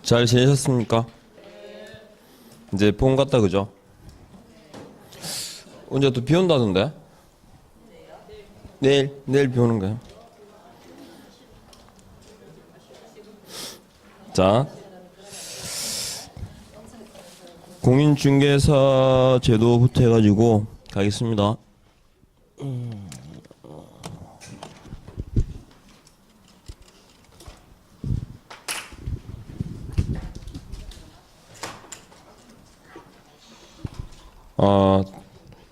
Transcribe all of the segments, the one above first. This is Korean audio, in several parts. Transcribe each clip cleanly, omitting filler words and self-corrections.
잘 지내셨습니까? 이제 봄 같다 그죠? 언제 또 비 온다던데? 내일 비 오는 거예요. 자, 공인중개사 제도부터 해가지고 가겠습니다.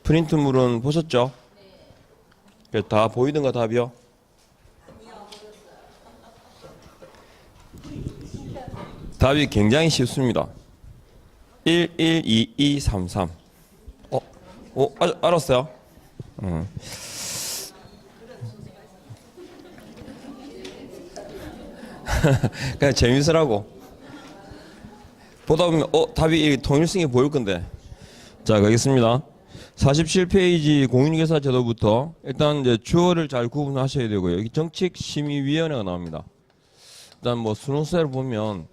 프린트물은 보셨죠? 다 보이던가 답이요? 답이 굉장히 쉽습니다. 1, 1, 2, 2, 3, 3. 알았어요? 그냥 재밌으라고. 보다 보면, 답이 통일성이 보일 건데. 자, 가겠습니다. 47페이지 공인중개사 제도부터 일단 이제 주어를 잘 구분하셔야 되고요. 여기 정책심의위원회가 나옵니다. 일단 뭐 수능서를 보면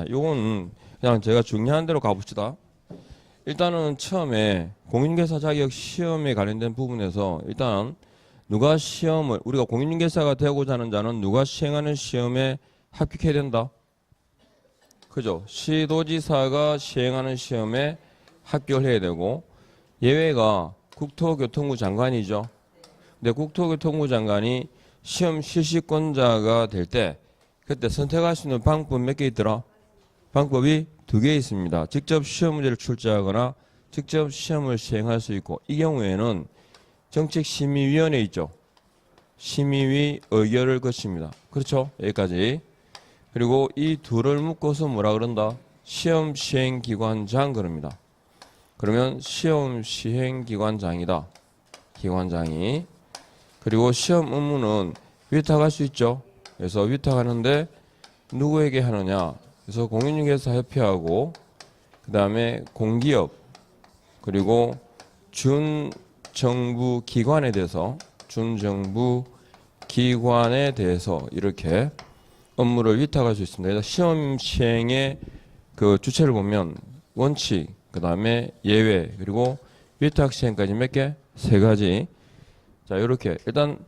요건 그냥 제가 중요한 대로 가봅시다. 일단은 처음에 공인중개사 자격 시험에 관련된 부분에서 일단 누가 시험을 우리가 공인중개사가 되고자 하는 자는 누가 시행하는 시험에 합격해야 된다. 그죠? 시도지사가 시행하는 시험에 합격을 해야 되고 예외가 국토교통부 장관이죠. 근데 국토교통부 장관이 시험 실시권자가 될 때 그때 선택할 수 있는 방법 몇 개 있더라? 방법이 2개 있습니다. 직접 시험 문제를 출제하거나 직접 시험을 시행할 수 있고 이 경우에는 정책심의위원회 있죠. 심의위 의결을 거칩니다. 그렇죠? 여기까지. 그리고 이 둘을 묶어서 뭐라 그런다? 시험 시행기관장 그럽니다. 그러면 시험 시행기관장이다. 기관장이. 그리고 시험 의무는 위탁할 수 있죠. 그래서 위탁하는데 누구에게 하느냐. 그래서 공인중개사협회하고 그 다음에 공기업 그리고 준정부 기관에 대해서 이렇게 업무를 위탁할 수 있습니다. 그래서 시험 시행의 그 주체를 보면 원칙 그 다음에 예외 그리고 위탁 시행까지 몇 개? 3가지. 자 이렇게 일단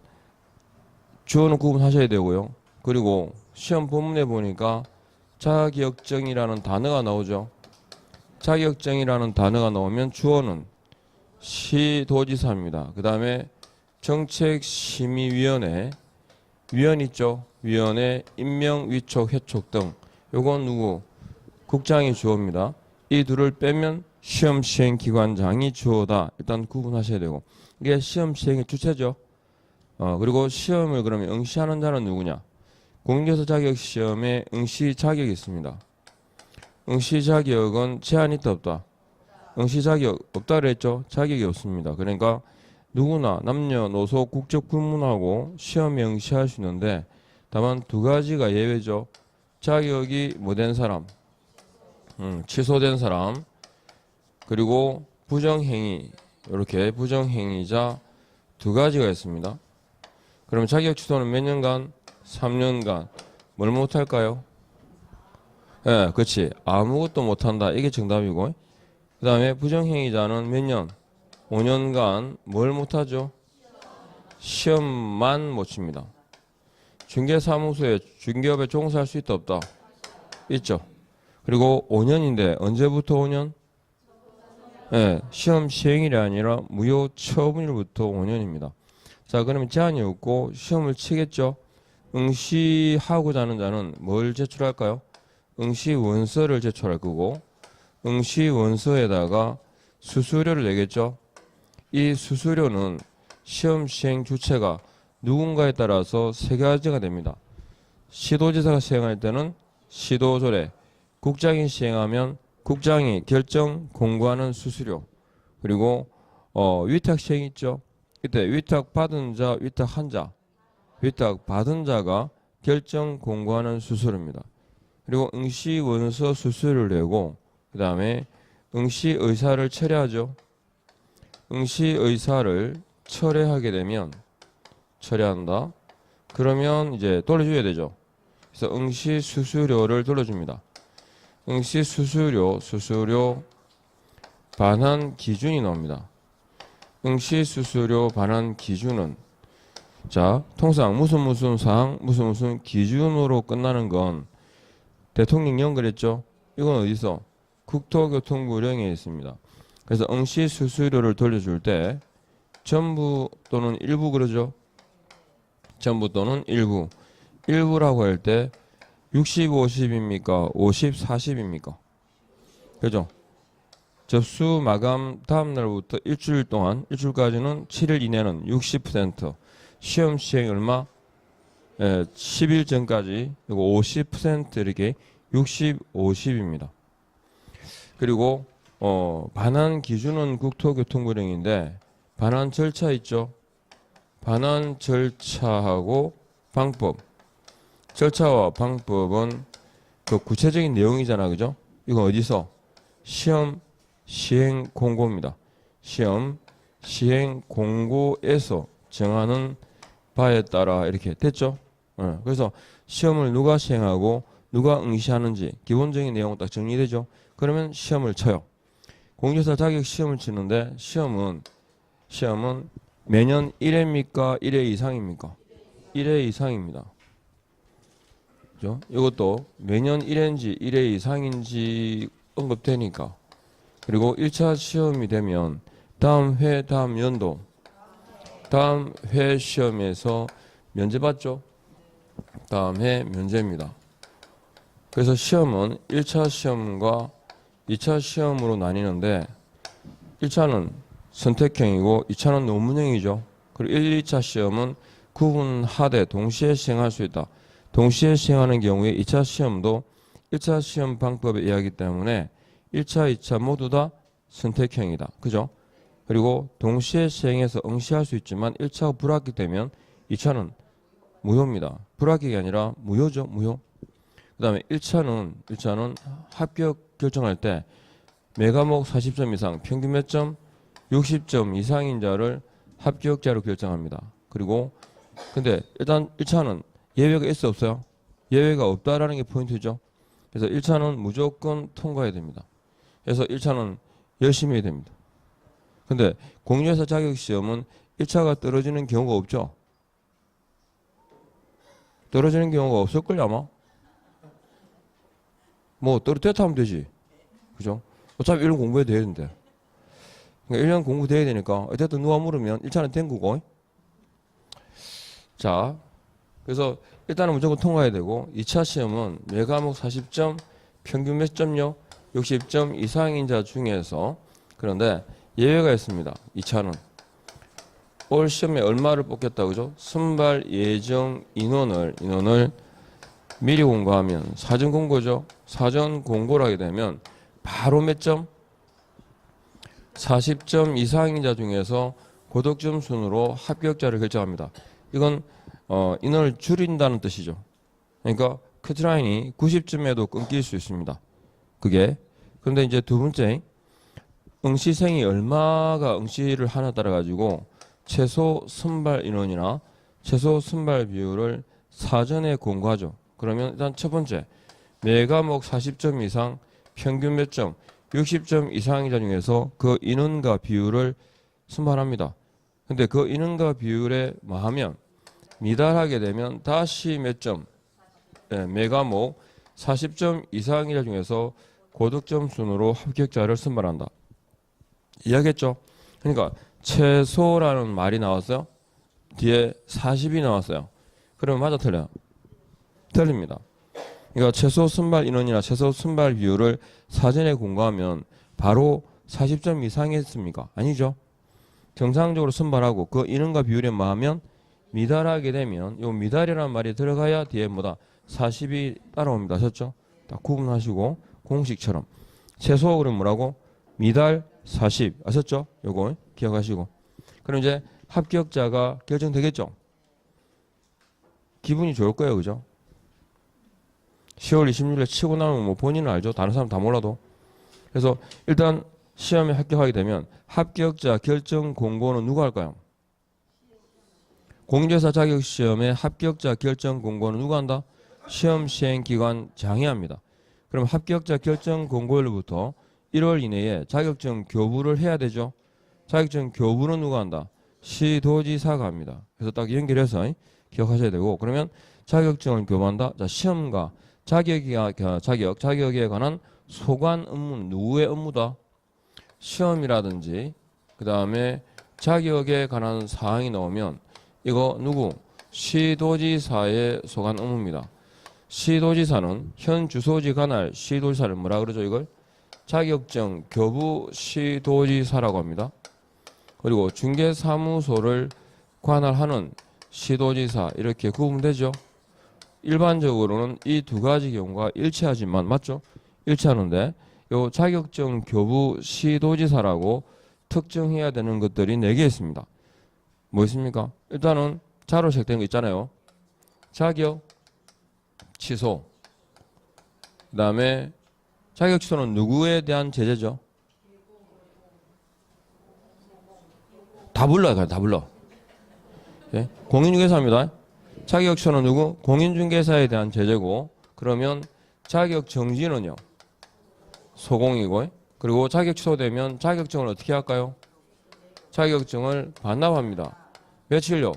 주어는 구분하셔야 되고요. 그리고 시험 본문에 보니까 자격증이라는 단어가 나오죠. 자격증이라는 단어가 나오면 주어는 시도지사입니다. 그 다음에 정책심의위원회 위원 있죠. 위원회 임명, 위촉, 회촉 등 요건 누구? 국장이 주어입니다. 이 둘을 빼면 시험 시행 기관장이 주어다. 일단 구분하셔야 되고 이게 시험 시행의 주체죠. 그리고 시험을 그러면 응시하는 자는 누구냐? 공인중개사 자격 시험에 응시 자격이 있습니다. 응시 자격은 제한이 있다 없다? 응시 자격 없다 그랬죠? 자격이 없습니다. 그러니까 누구나 남녀노소 국적 불문하고 시험에 응시할 수 있는데 다만 2가지가 예외죠. 자격이 뭐 된 사람, 취소된 사람, 그리고 부정행위, 이렇게 부정행위자 2가지가 있습니다. 그럼 자격 취소는 몇 년간? 3년간. 뭘 못할까요? 예, 그렇지. 아무것도 못한다. 이게 정답이고. 그 다음에 부정행위자는 몇 년? 5년간 뭘 못하죠? 시험만 못 칩니다. 중개사무소에 중개업에 종사할 수 있다 없다? 있죠. 그리고 5년인데 언제부터 5년? 네, 시험 시행일이 아니라 무효 처분일부터 5년입니다. 자, 그러면 제한이 없고 시험을 치겠죠. 응시하고자 하는 자는 뭘 제출할까요? 응시 원서를 제출할 거고 응시 원서에다가 수수료를 내겠죠. 이 수수료는 시험 시행 주체가 누군가에 따라서 3가지가 됩니다. 시도지사가 시행할 때는 시도조례, 국장이 시행하면 국장이 결정 공고하는 수수료, 그리고 위탁 시행 있죠. 이때 위탁 받은 자, 위탁한 자, 위탁 받은 자가 결정 공고하는 수수료입니다. 그리고 응시 원서 수수료를 내고 그 다음에 응시 의사를 철회하죠. 응시 의사를 철회하게 되면 철회한다. 그러면 이제 돌려줘야 되죠. 그래서 응시 수수료를 돌려줍니다. 응시 수수료 반환 기준이 나옵니다. 응시 수수료 반환 기준은 자, 통상 무슨 사항 무슨 기준으로 끝나는 건 대통령령 그랬죠. 이건 어디서? 국토교통부령에 있습니다. 그래서 응시 수수료를 돌려줄 때 전부 또는 일부 그러죠. 전부 또는 일부. 일부라고 할 때 60, 50입니까? 50, 40입니까? 그죠? 접수 마감 다음 날부터 일주일 동안, 일주일까지는 7일 이내는 60%, 시험 시행 얼마? 10일 전까지 이거 50% 이렇게 60, 50입니다. 그리고 반환 기준은 국토교통부령인데 반환 절차 있죠. 반환 절차하고 방법. 절차와 방법은 그 구체적인 내용이잖아, 그죠? 이건 어디서? 시험 시행 공고입니다. 시험 시행 공고에서 정하는 바에 따라 이렇게 됐죠. 그래서 시험을 누가 시행하고 누가 응시하는지 기본적인 내용 딱 정리되죠. 그러면 시험을 쳐요. 공개사 자격 시험을 치는데 시험은 매년 1회입니까? 1회 이상입니까? 1회 이상입니다. 그죠? 이것도 매년 1회인지 1회 이상인지 언급되니까. 그리고 1차 시험이 되면 다음 회, 다음 연도, 다음 회 시험에서 면제 받죠? 다음 해 면제입니다. 그래서 시험은 1차 시험과 2차 시험으로 나뉘는데 1차는 선택형이고 2차는 논문형이죠. 그리고 1, 2차 시험은 구분하되 동시에 시행할 수 있다. 동시에 시행하는 경우에 2차 시험도 1차 시험 방법에 의하기 때문에 1차, 2차 모두 다 선택형이다. 그죠? 그리고 동시에 시행해서 응시할 수 있지만 1차가 불합격되면 2차는 무효입니다. 불합격이 아니라 무효죠. 무효. 그 다음에 1차는 합격 결정할 때 매과목 40점 이상 평균 몇 점? 60점 이상인 자를 합격자로 결정합니다. 그리고 근데 일단 1차는 예외가 있어 없어요? 예외가 없다라는 게 포인트죠. 그래서 1차는 무조건 통과해야 됩니다. 그래서 1차는 열심히 해야 됩니다. 근데 공유회사 자격시험은 1차가 떨어지는 경우가 없죠. 떨어지는 경우가 없을걸요 아마. 뭐 떨어졌다 하면 되지. 그죠? 어차피 1년 공부해야 되는데. 그러니까 1년 공부돼야 되니까 어쨌든 누가 물으면 1차는 된 거고. 자, 그래서 일단은 무조건 통과해야 되고 2차 시험은 매 과목 40점 평균 몇 점요? 60점 이상인 자 중에서 그런데 예외가 있습니다. 2차는 올 시험에 얼마를 뽑겠다 그죠? 선발 예정 인원을 미리 공고하면 사전 공고죠. 사전 공고를 하게 되면 바로 몇 점? 40점 이상인 자 중에서 고득점 순으로 합격자를 결정합니다. 이건 인원을 줄인다는 뜻이죠. 그러니까 커트라인이 90점에도 끊길 수 있습니다. 그게. 그런데 이제 두 번째 응시생이 얼마가 응시를 하나 따라 가지고 최소 선발 인원이나 최소 선발 비율을 사전에 공고하죠. 그러면 일단 첫 번째 매 과목 40점 이상 평균 몇 점? 60점 이상인 자 중에서 그 인원과 비율을 선발합니다. 근데 그 인원과 비율에 뭐하면 미달하게 되면 다시 몇 점? 매 과목 40점 이상인 자 중에서 고득점 순으로 합격자를 선발한다. 이해하겠죠? 그러니까 최소라는 말이 나왔어요. 뒤에 40이 나왔어요. 그러면 맞아 틀려요? 틀립니다. 그러니까 최소 선발 인원이나 최소 선발 비율을 사전에 공고하면 바로 40점 이상이 했습니까? 아니죠. 정상적으로 선발하고 그 인원과 비율에 뭐하면 미달하게 되면 요 미달이라는 말이 들어가야 뒤에 뭐다 40이 따라옵니다. 아셨죠? 딱 구분하시고 공식처럼 최소 그럼 뭐라고? 미달 40 아셨죠? 요거 기억하시고 그럼 이제 합격자가 결정되겠죠? 기분이 좋을 거예요. 그죠? 10월 26일에 치고 나면 뭐 본인은 알죠. 다른 사람 다 몰라도. 그래서 일단 시험에 합격하게 되면 합격자 결정 공고는 누가 할까요? 공인중개사 자격시험의 합격자 결정 공고는 누가 한다? 시험 시행기관 장이 합니다. 그럼 합격자 결정 공고일로부터 1월 이내에 자격증 교부를 해야 되죠. 자격증 교부는 누가 한다? 시도지사가 합니다. 그래서 딱 연결해서 기억하셔야 되고, 그러면 자격증을 교부한다. 자, 시험과 자격에 관한 소관 업무는 누구의 업무다? 시험이라든지 그 다음에 자격에 관한 사항이 나오면 이거 누구? 시도지사의 소관 업무입니다. 시도지사는 현 주소지 관할 시도지사를 뭐라 그러죠? 이걸 자격증 교부 시도지사라고 합니다. 그리고 중개사무소를 관할하는 시도지사 이렇게 구분되죠. 일반적으로는 이 두 가지 경우가 일치하지만 맞죠? 일치하는데 요 자격증 교부 시도지사라고 특정해야 되는 것들이 4개 있습니다. 뭐 있습니까? 일단은 자로 시작되는 거 있잖아요. 자격 취소. 그 다음에 자격 취소는 누구에 대한 제재죠? 다 불러요. 다 불러. 예? 공인중개사입니다. 자격 취소는 누구? 공인중개사에 대한 제재고, 그러면 자격 정지는요? 소공이고, 그리고 자격 취소되면 자격증을 어떻게 할까요? 자격증을 반납합니다. 며칠요?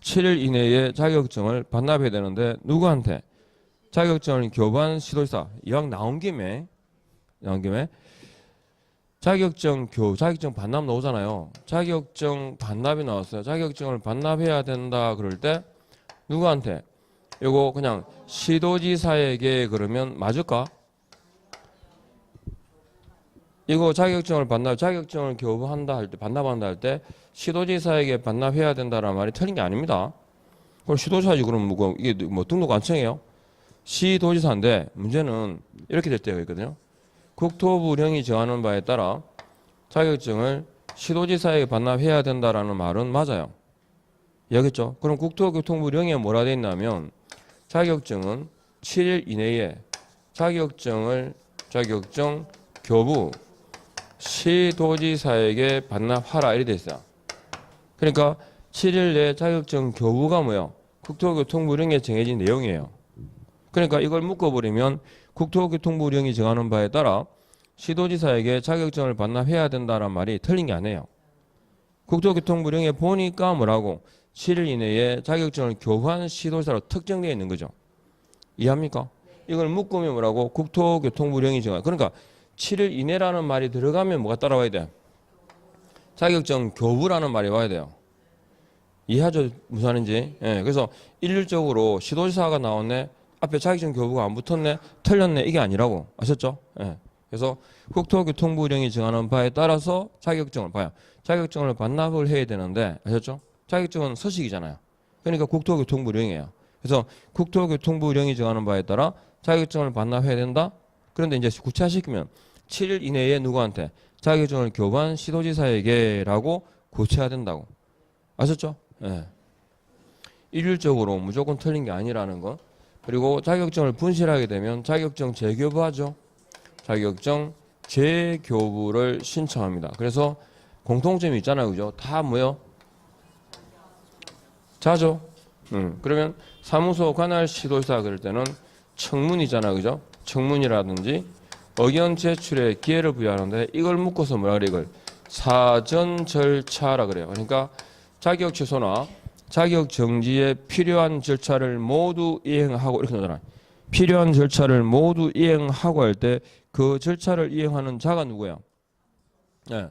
7일 이내에 자격증을 반납해야 되는데 누구한테? 자격증을 교부한 시도지사. 이왕 나온 김에 자격증 반납 나오잖아요. 자격증 반납이 나왔어요. 자격증을 반납해야 된다 그럴 때 누구한테? 이거 그냥 시도지사에게 그러면 맞을까? 이거 자격증을 교부한다 할 때, 반납한다 할 때 시도지사에게 반납해야 된다라는 말이 틀린 게 아닙니다. 그럼 시도지사지 그럼 이게 뭐 등록 안청이에요? 시도지사인데 문제는 이렇게 될 때가 있거든요. 국토부령이 정하는 바에 따라 자격증을 시도지사에게 반납해야 된다라는 말은 맞아요. 이해하겠죠? 그럼 국토교통부령에 뭐라 돼 있냐면 자격증은 7일 이내에 자격증 교부 시도지사에게 반납하라 이렇게 돼 있어요. 그러니까 7일 내에 자격증 교부가 뭐예요? 국토교통부령에 정해진 내용이에요. 그러니까 이걸 묶어버리면 국토교통부령이 정하는 바에 따라 시도지사에게 자격증을 반납해야 된다는 말이 틀린 게 아니에요. 국토교통부령에 보니까 뭐라고? 7일 이내에 자격증을 교부한 시도지사로 특정되어 있는 거죠. 이해합니까? 이걸 묶으면 뭐라고? 국토교통부령이 정한. 그러니까 7일 이내라는 말이 들어가면 뭐가 따라와야 돼? 자격증 교부라는 말이 와야 돼요. 이해하죠? 무슨 말인지? 예, 그래서 일률적으로 시도지사가 나왔네. 앞에 자격증 교부가 안 붙었네. 틀렸네. 이게 아니라고. 아셨죠? 예. 그래서 국토교통부령이 정하는 바에 따라서 자격증을 반납을 해야 되는데 아셨죠? 자격증은 서식이잖아요. 그러니까 국토교통부령이에요. 그래서 국토교통부령이 정하는 바에 따라 자격증을 반납해야 된다. 그런데 이제 구체화시키면 7일 이내에 누구한테? 자격증을 교부한 시도지사에게라고 고쳐야 된다고. 아셨죠? 예. 일률적으로 무조건 틀린 게 아니라는 거. 그리고 자격증을 분실하게 되면 자격증 재교부하죠. 자격증 재교부를 신청합니다. 그래서 공통점이 있잖아요. 그죠? 다 뭐요? 자죠. 그러면 사무소 관할 시도지사 그럴 때는 청문이잖아. 그죠? 청문이라든지 의견 제출에 기회를 부여하는데 이걸 묶어서 뭐라 그래? 이걸 사전 절차라 그래요. 그러니까 자격 취소나 자격 정지에 필요한 절차를 모두 이행하고 이렇게 나오잖아요. 필요한 절차를 모두 이행하고 할 때 그 절차를 이행하는 자가 누구예요? 네.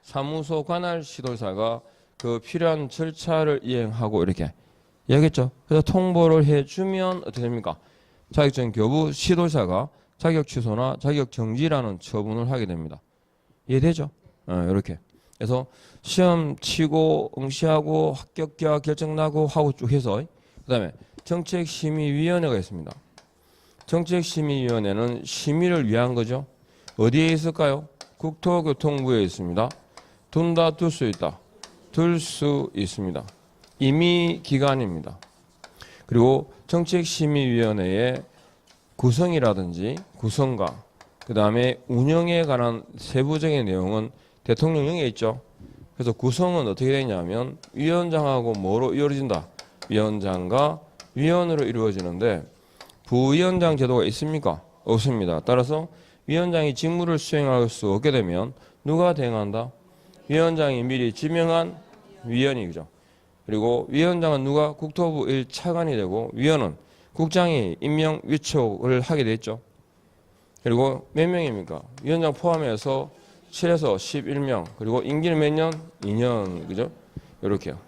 사무소 관할 시도지사가 그 필요한 절차를 이행하고 이렇게 이해하겠죠? 그래서 통보를 해주면 어떻게 됩니까? 자격증 교부 시도지사가 자격 취소나 자격 정지라는 처분을 하게 됩니다. 이해되죠? 이렇게. 그래서 시험 치고 응시하고 합격자 결정 나고 하고 쭉 해서 그다음에 정책심의위원회가 있습니다. 정책심의위원회는 심의를 위한 거죠. 어디에 있을까요? 국토교통부에 있습니다. 둔다 둘 수 있다. 둘 수 있습니다. 임의기관입니다. 그리고 정책심의위원회의 구성이라든지 구성과 그 다음에 운영에 관한 세부적인 내용은 대통령령에 있죠. 그래서 구성은 어떻게 되냐면 위원장하고 뭐로 이루어진다? 위원장과 위원으로 이루어지는데 부위원장 제도가 있습니까? 없습니다. 따라서 위원장이 직무를 수행할 수 없게 되면 누가 대행한다? 위원장이 미리 지명한 위원이죠. 그리고 위원장은 누가 국토부 1차관이 되고 위원은 국장이 임명 위촉을 하게 됐죠. 그리고 몇 명입니까? 위원장 포함해서 7에서 11명. 그리고 임기는 몇 년? 2년. 그죠? 이렇게요.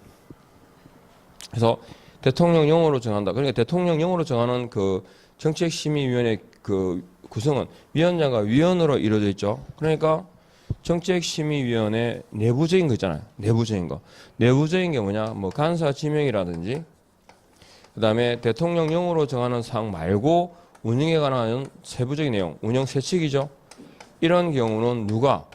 그래서 대통령령으로 정한다. 그러니까 대통령령으로 정하는 그 정책심의위원회 그 구성은 위원장과 위원으로 이루어져 있죠. 그러니까 정책심의위원회 내부적인 거 있잖아요. 내부적인 거. 내부적인 게 뭐냐? 뭐 간사 지명이라든지 그다음에 대통령령으로 정하는 사항 말고 운영에 관한 세부적인 내용, 운영 세칙이죠. 이런 경우는 누가?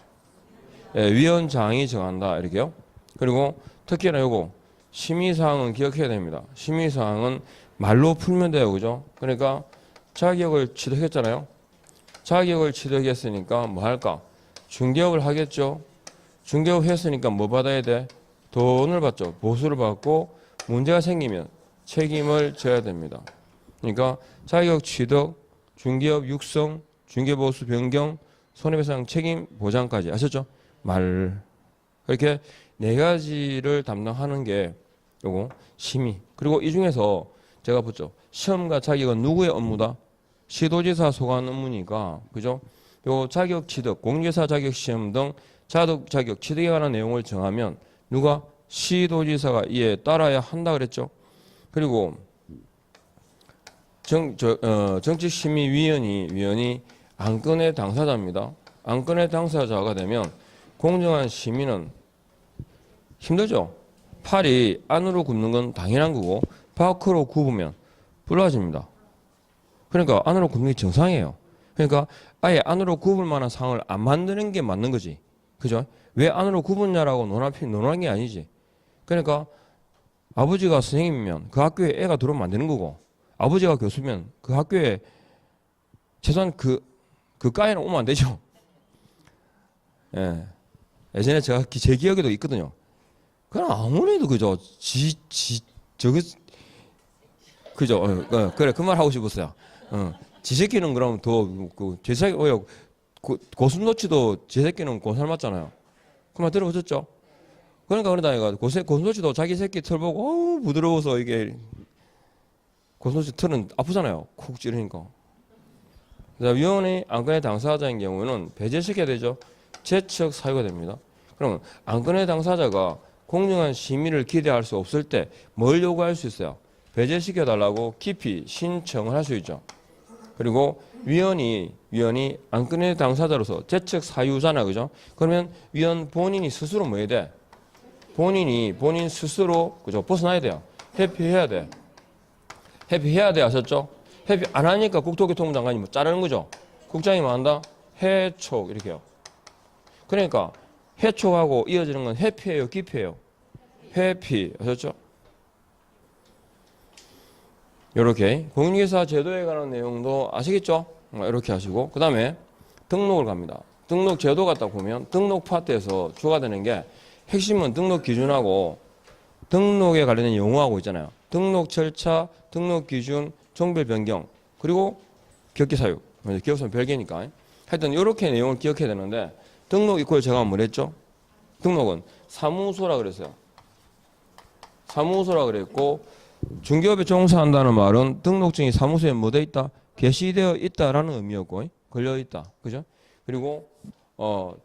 위원장이 정한다. 이렇게요. 그리고 특히나 요거 심의사항은 기억해야 됩니다. 심의사항은 말로 풀면 돼요. 그죠? 그러니까 자격을 취득했잖아요. 자격을 취득했으니까 뭐 할까? 중개업을 하겠죠. 중개업 했으니까 뭐 받아야 돼? 돈을 받죠. 보수를 받고 문제가 생기면 책임을 져야 됩니다. 그러니까 자격 취득, 중개업 육성, 중개보수 변경, 손해배상 책임 보장까지 아셨죠? 말 이렇게 네 가지를 담당하는 게 요거 심의. 그리고 이 중에서 제가 봤죠. 시험과 자격은 누구의 업무다? 시도지사 소관 업무니까 그죠? 요 자격 취득, 공개사 자격 시험 등 자격 취득에 관한 내용을 정하면 누가? 시도지사가 이에 따라야 한다 그랬죠. 그리고 정책심의위원이 안건의 당사자입니다. 안건의 당사자가 되면 공정한 심의는 힘들죠. 팔이 안으로 굽는 건 당연한 거고 밖으로 굽으면 불가집니다. 그러니까 안으로 굽는 게 정상이에요. 그러니까 아예 안으로 굽을 만한 상황을 안 만드는 게 맞는 거지. 그죠? 왜 안으로 굽었냐라고 논하는 게 아니지. 그러니까 아버지가 선생님이면 그 학교에 애가 들어오면 안 되는 거고 아버지가 교수면 그 학교에 최소한 그 과에는 오면 안 되죠. 예. 예전에 제 기억에도 있거든요. 그냥 아무래도 그죠. 그죠. 그래 그 말 하고 싶었어요. 지 새끼는 그럼 제 새끼 고슴도치도 제 새끼는 고살 맞잖아요. 그 말 들어보셨죠? 그러니까 그러다 고슴도치도 자기 새끼 털 보고 부드러워서 이게 고슴도치 털은 아프잖아요. 콕 찌르니까. 위원회 안건의 당사자인 경우는 배제시켜야 되죠. 제척 사유가 됩니다. 그럼 안건의 당사자가 공정한 심의를 기대할 수 없을 때 뭘 요구할 수 있어요? 배제시켜달라고 깊이 신청을 할 수 있죠. 그리고 위원이 안건의 당사자로서 제척 사유잖아, 그죠? 그러면 위원 본인이 스스로 뭐 해야 돼? 본인 스스로 그죠? 벗어나야 돼요. 회피해야 돼. 회피해야 돼, 아셨죠? 회피 안 하니까 국토교통부 장관이 뭐 자르는 거죠. 국장이 뭐 한다? 해촉 이렇게요. 그러니까 해촉하고 이어지는 건 회피예요, 기피예요? 회피, 아셨죠? 이렇게 공인중개사 제도에 관한 내용도 아시겠죠? 이렇게 하시고 그 다음에 등록을 갑니다. 등록 제도 갖다 보면 등록 파트에서 추가되는 게 핵심은 등록 기준하고 등록에 관련된 용어하고 있잖아요. 등록 절차, 등록 기준, 종별 변경 그리고 기억기 사유. 기억사는 별개니까. 하여튼 이렇게 내용을 기억해야 되는데 등록 이퀄 제가 뭘 했죠? 등록은 사무소라 그랬어요. 사무소라 그랬고 중개업에 종사한다는 말은 등록증이 사무소에 뭐 돼 있다? 게시되어 있다라는 의미였고 걸려 있다. 그죠? 그리고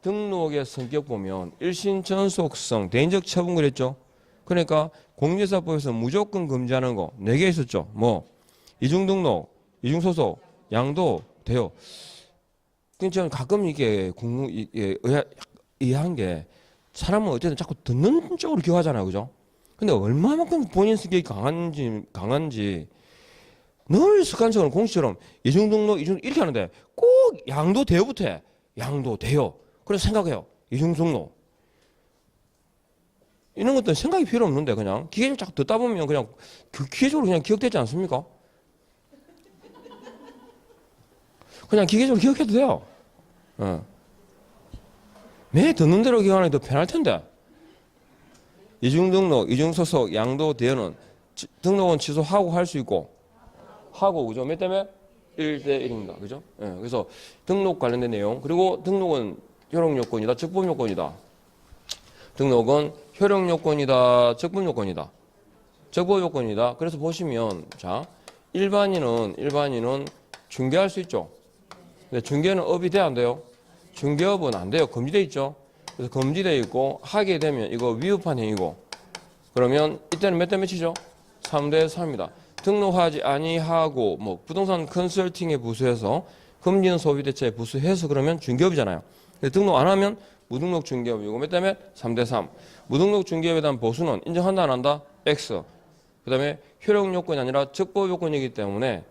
등록의 성격 보면 일신 전속성, 대인적 처분 그랬죠? 그러니까 공인중개사법에서 무조건 금지하는 거 4개 있었죠. 뭐 이중등록, 이중소속, 양도, 대여. 근데 저는 가끔 이게 이해한 게 사람은 어쨌든 자꾸 듣는 쪽으로 기억하잖아요. 그죠? 근데 얼마만큼 본인 성격이 강한지 늘 습관적으로 공식처럼 이중등록, 이렇게 하는데 꼭 양도, 대여부터 해. 양도, 대여. 그래서 생각해요. 이중등록. 이런 것들은 생각이 필요 없는데 그냥 기계적으로 자꾸 듣다 보면 그냥 기계적으로 그냥 기억되지 않습니까? 그냥 기계적으로 기억해도 돼요. 매 듣는 대로 기억하는 게 더 편할 텐데. 이중등록, 이중소속, 양도, 대여는 등록은 취소하고 할 수 있고 하고 그죠? 몇 때문에? 1대1입니다. 그죠? 예, 그래서 등록 관련된 내용. 그리고 등록은 효력 요건이다, 적법 요건이다. 등록은 효력 요건이다, 적법 요건이다. 적법 요건이다. 그래서 보시면 자, 일반인은 중개할 수 있죠. 근데 중개는 업이 돼야 안 돼요? 중개업은 안 돼요. 금지돼 있죠. 그래서 금지돼 있고 하게 되면 이거 위법한 행위고 그러면 이때는 몇 대 몇이죠? 3대 3입니다. 등록하지 아니하고 뭐 부동산 컨설팅에 부수해서 금지는 소비 대체에 부수해서 그러면 중개업이잖아요. 근데 등록 안 하면 무등록 중개업이고 몇 대 몇? 3대 3. 무등록 중개업에 대한 보수는 인정한다 안 한다? X. 그다음에 효력 요건이 아니라 적법 요건이기 때문에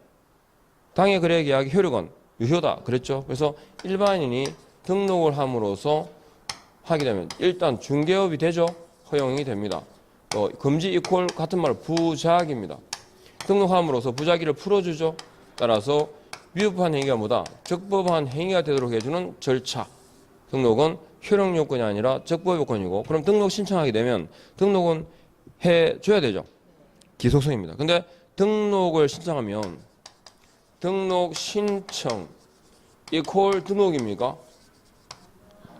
당해 거래 계약의 효력은 유효다. 그랬죠. 그래서 일반인이 등록을 함으로써 하게 되면 일단 중개업이 되죠. 허용이 됩니다. 금지 이퀄 같은 말 부작입니다. 등록함으로써 부작위를 풀어주죠. 따라서 위법한 행위가 뭐다? 적법한 행위가 되도록 해주는 절차. 등록은 효력 요건이 아니라 적법 요건이고 그럼 등록 신청하게 되면 등록은 해줘야 되죠. 기속성입니다. 근데 등록을 신청하면 등록 신청 이퀄 등록입니까?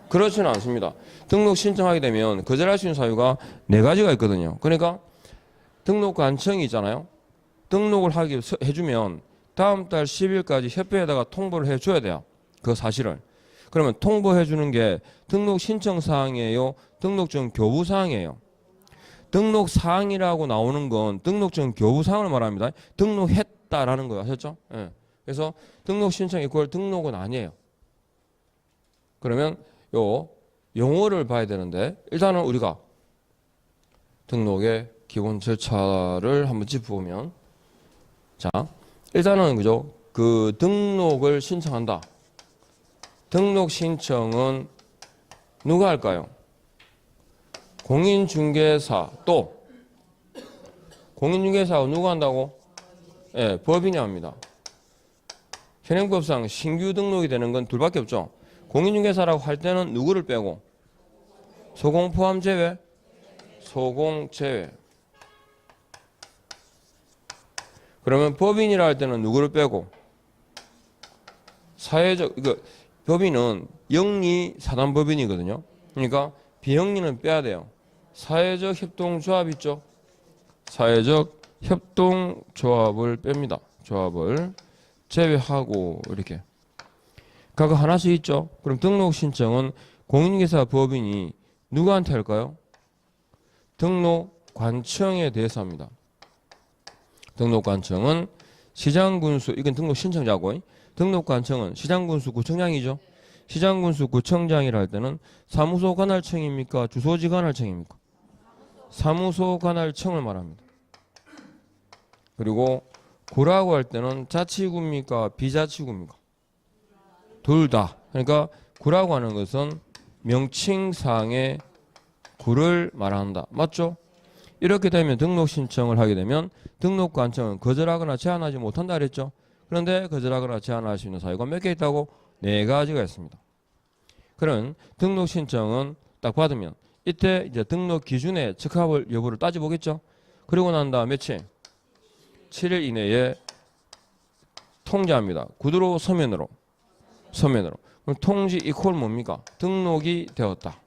그렇지는 않습니다. 등록 신청하게 되면 거절할 수 있는 사유가 4가지가 있거든요. 그러니까 등록 관청이 있잖아요. 등록을 해주면 다음 달 10일까지 협회에다가 통보를 해줘야 돼요. 그 사실을. 그러면 통보해주는 게 등록 신청 사항이에요? 등록증 교부 사항이에요? 등록 사항이라고 나오는 건 등록증 교부 사항을 말합니다. 등록했다라는 거예요. 아셨죠? 예. 그래서 등록 신청 이퀄 등록은 아니에요. 그러면 요 용어를 봐야 되는데 일단은 우리가 등록의 기본 절차를 한번 짚어보면 자 일단은 그죠 그 등록을 신청한다. 등록 신청은 누가 할까요? 공인중개사 또 공인중개사가 누가 한다고? 예, 법인이 합니다. 현행법상 신규 등록이 되는 건 둘밖에 없죠. 공인중개사라고 할 때는 누구를 빼고? 소공 포함 제외? 소공 제외. 그러면 법인이라 할 때는 누구를 빼고? 사회적, 법인은 영리 사단법인이거든요. 그러니까 비영리는 빼야 돼요. 사회적 협동조합 있죠? 사회적 협동조합을 뺍니다. 조합을 제외하고 이렇게. 각 하나씩 있죠. 그럼 등록 신청은 공인중개사 법인이 누구한테 할까요? 등록관청에 대해서 합니다. 등록관청은 시장군수, 이건 등록 신청자고, 등록관청은 시장군수 구청장이죠. 시장군수 구청장이라 할 때는 사무소 관할청입니까? 주소지 관할청입니까? 사무소 관할청을 말합니다. 그리고 구라고 할 때는 자치구입니까? 비자치구입니까? 둘 다. 그러니까 구라고 하는 것은 명칭상의 구를 말한다. 맞죠? 이렇게 되면 등록 신청을 하게 되면 등록관청은 거절하거나 제한하지 못한다 그랬죠? 그런데 거절하거나 제한할 수 있는 사유가 몇 개 있다고? 4가지가 있습니다. 그런 등록 신청은 딱 받으면 이때 이제 등록 기준의 적합을 여부를 따져보겠죠? 그리고 난 다음 며칠? 7일 이내에 통지합니다. 구두로 서면으로. 그럼 통지 이퀄 뭡니까? 등록이 되었다.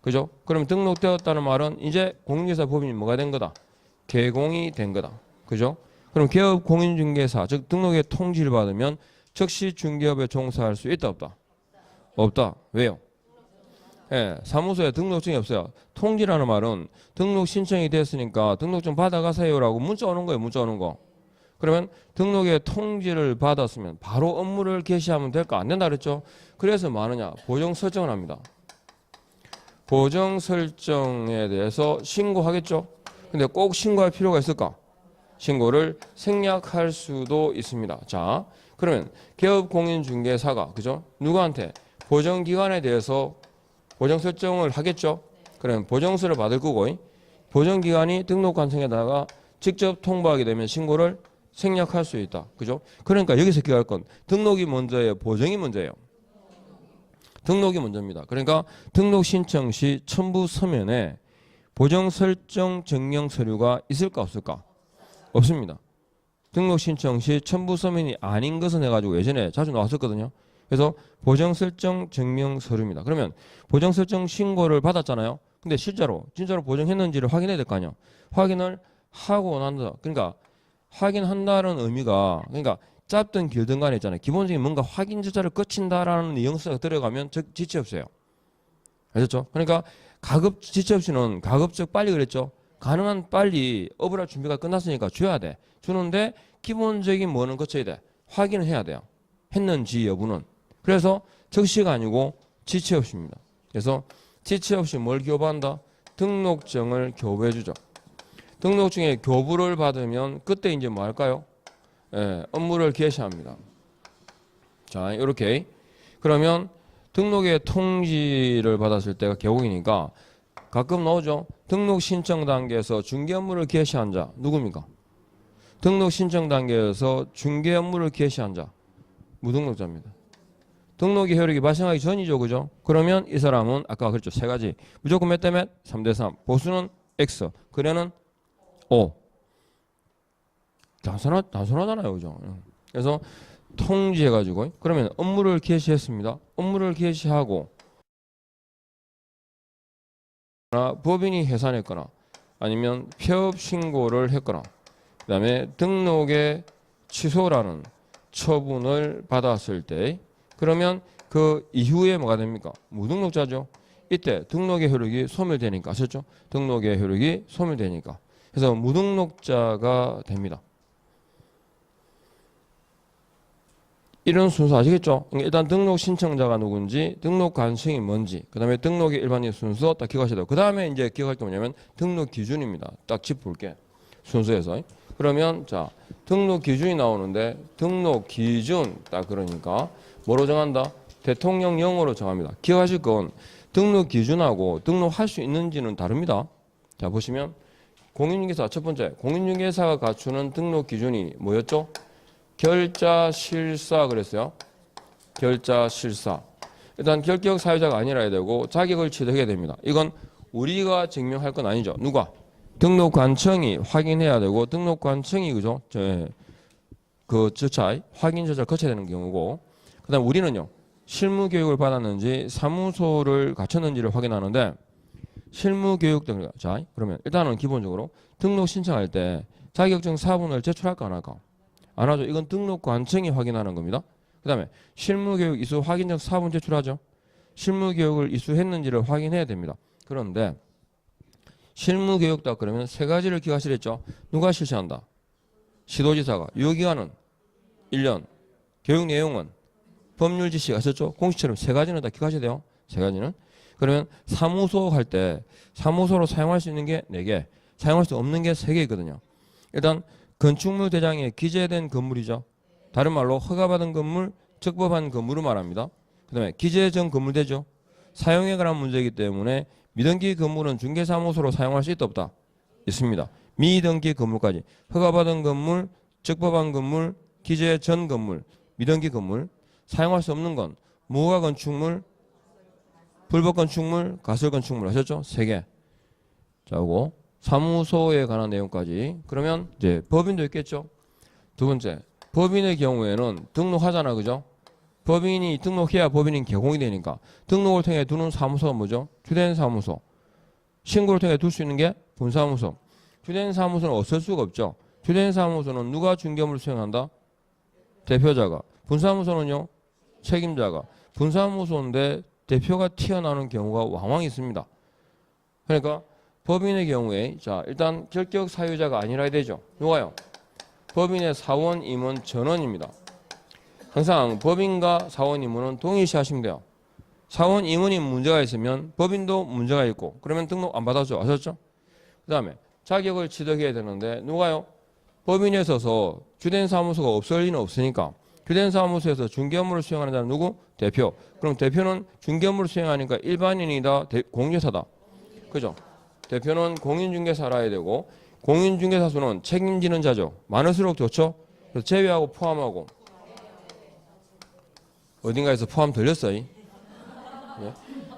그죠? 그럼 등록되었다는 말은 이제 공인중개사 법인이 뭐가 된 거다? 개공이 된 거다. 그죠? 그럼 개업 공인중개사, 즉 등록의 통지를 받으면 즉시 중개업에 종사할 수 있다 없다? 없다. 왜요? 예, 사무소에 등록증이 없어요. 통지라는 말은 등록 신청이 됐으니까 등록증 받아가세요라고 문자 오는 거예요. 문자 오는 거. 그러면 등록의 통지를 받았으면 바로 업무를 개시하면 될까? 안 된다 그랬죠? 그래서 뭐 하느냐? 보정 설정을 합니다. 보정 설정에 대해서 신고하겠죠? 근데 꼭 신고할 필요가 있을까? 신고를 생략할 수도 있습니다. 자, 그러면 개업공인중개사가 그죠? 누구한테? 보정기관에 대해서 보정 설정을 하겠죠? 그러면 보정서를 받을 거고 보정기관이 등록관청에다가 직접 통보하게 되면 신고를 생략할 수 있다. 그죠? 그러니까 여기서 기억할 건 등록이 먼저예요? 보정이 먼저예요? 등록이 먼저입니다. 그러니까 등록 신청 시 첨부 서면에 보정 설정 증명 서류가 있을까 없을까? 없습니다. 등록 신청 시 첨부 서면이 아닌 것은 해가지고 예전에 자주 나왔었거든요. 그래서 보정 설정 증명 서류입니다. 그러면 보정 설정 신고를 받았잖아요. 근데 진짜로 보정했는지를 확인해야 될 거 아니야. 확인을 하고 난다. 그러니까 확인한다는 의미가 그러니까 짧든 길든 간에 있잖아요. 기본적인 뭔가 확인 절차를 거친다라는 뉘앙스가 들어가면 지체 없어요. 아셨죠? 그러니까 지체 없이는 가급적 빨리 그랬죠. 가능한 빨리 업을 준비가 끝났으니까 줘야 돼. 주는데 기본적인 뭐는 거쳐야 돼. 확인을 해야 돼요. 했는지 여부는. 그래서 적시가 아니고 지체 없이입니다. 그래서 지체 없이 뭘 교부한다? 등록증을 교부해 주죠. 등록증에 교부를 받으면 그때 이제 뭐 할까요? 예, 업무를 개시합니다. 자, 이렇게. 그러면 등록의 통지를 받았을 때가 개국이니까 가끔 나오죠. 등록 신청 단계에서 중개 업무를 개시한 자 누굽니까? 등록 신청 단계에서 중개 업무를 개시한 자 무등록자입니다. 등록의 효력이 발생하기 전이죠, 그죠? 그러면 이 사람은 아까 그랬죠, 세 가지 무조건 몇 대 몇? 3대 3. 보수는 X, 거래는 O. 단순하잖아요, 그죠? 그래서 통지해가지고 그러면 업무를 개시했습니다. 업무를 개시하고 법인이 해산했거나 아니면 폐업 신고를 했거나 그 다음에 등록의 취소라는 처분을 받았을 때 그러면 그 이후에 뭐가 됩니까? 무등록자죠. 이때 등록의 효력이 소멸되니까 아셨죠? 등록의 효력이 소멸되니까 그래서 무등록자가 됩니다. 이런 순서 아시겠죠? 일단 등록 신청자가 누군지, 등록 관청이 뭔지, 그 다음에 등록의 일반인 순서 딱 기억하셔야 돼요. 그 다음에 이제 기억할 게 뭐냐면 등록 기준입니다. 딱 짚어볼게. 순서에서. 그러면 자, 등록 기준이 나오는데 등록 기준 딱 그러니까 뭐로 정한다? 대통령령으로 정합니다. 기억하실 건 등록 기준하고 등록할 수 있는지는 다릅니다. 자, 보시면 공인중개사 첫 번째, 공인중개사가 갖추는 등록 기준이 뭐였죠? 결자실사 그랬어요. 결자실사. 일단 결격 사유자가 아니라 해야 되고 자격을 취득해야 됩니다. 이건 우리가 증명할 건 아니죠. 누가? 등록관청이 확인해야 되고 등록관청이 그죠? 그 절차 확인 절차를 거쳐야 되는 경우고 그다음 우리는요. 실무 교육을 받았는지 사무소를 갖췄는지를 확인하는데 실무 교육 등 자 그러면 일단은 기본적으로 등록 신청할 때 자격증 사본을 제출할까 안 할까? 안 하죠. 이건 등록관청이 확인하는 겁니다. 그 다음에 실무교육 이수 확인적 사본 제출하죠. 실무교육을 이수했는지를 확인해야 됩니다. 그런데 실무교육다 그러면 세 가지를 기억하시랬죠. 누가 실시한다? 시도지사가. 유효기간은 1년. 교육 내용은 법률 지시 아셨죠? 공식처럼 세 가지는 다 기억하셔야 돼요. 세 가지는. 그러면 사무소 할 때 사무소로 사용할 수 있는 게 4개, 사용할 수 없는 게 3개 있거든요. 일단 건축물 대장에 기재된 건물이죠. 다른 말로 허가받은 건물, 적법한 건물을 말합니다. 그 다음에 기재전 건물대죠. 사용에 관한 문제이기 때문에 미등기 건물은 중개사무소로 사용할 수 있다 없다? 있습니다. 미등기 건물까지. 허가받은 건물, 적법한 건물, 기재전 건물, 미등기 건물. 사용할 수 없는 건 무허가 건축물, 불법 건축물, 가설 건축물 하셨죠? 3개. 자, 이거. 사무소에 관한 내용까지. 그러면 이제 법인도 있겠죠. 두 번째, 법인의 경우에는 등록하잖아, 그죠? 법인이 등록해야 법인이 개공이 되니까 등록을 통해 두는 사무소가 뭐죠? 주된 사무소. 신고를 통해 둘 수 있는 게 분사무소. 주된 사무소는 없을 수가 없죠. 주된 사무소는 누가 중개업무를 수행한다? 대표자가. 분사무소는요? 책임자가. 분사무소인데 대표가 튀어나오는 경우가 왕왕 있습니다. 그러니까 법인의 경우에 자 일단 결격 사유자가 아니라 해야 되죠. 누가요? 법인의 사원 임원 전원입니다. 항상 법인과 사원 임원은 동일시 하시면 돼요. 사원 임원이 문제가 있으면 법인도 문제가 있고 그러면 등록 안 받아줘. 아셨죠? 그 다음에 자격을 취득해야 되는데 누가요? 법인에 있어서 주된 사무소가 없을 리는 없으니까 주된 사무소에서 중개 업무를 수행하는 자는 누구? 대표. 그럼 대표는 중개 업무를 수행하니까 일반인이다, 공인중개사다. 그죠? 대표는 공인중개사라 해야 되고 공인중개사 수는 책임지는 자죠. 많을수록 좋죠. 그래서 제외하고 포함하고 어딘가에서 포함 들렸어요. 네.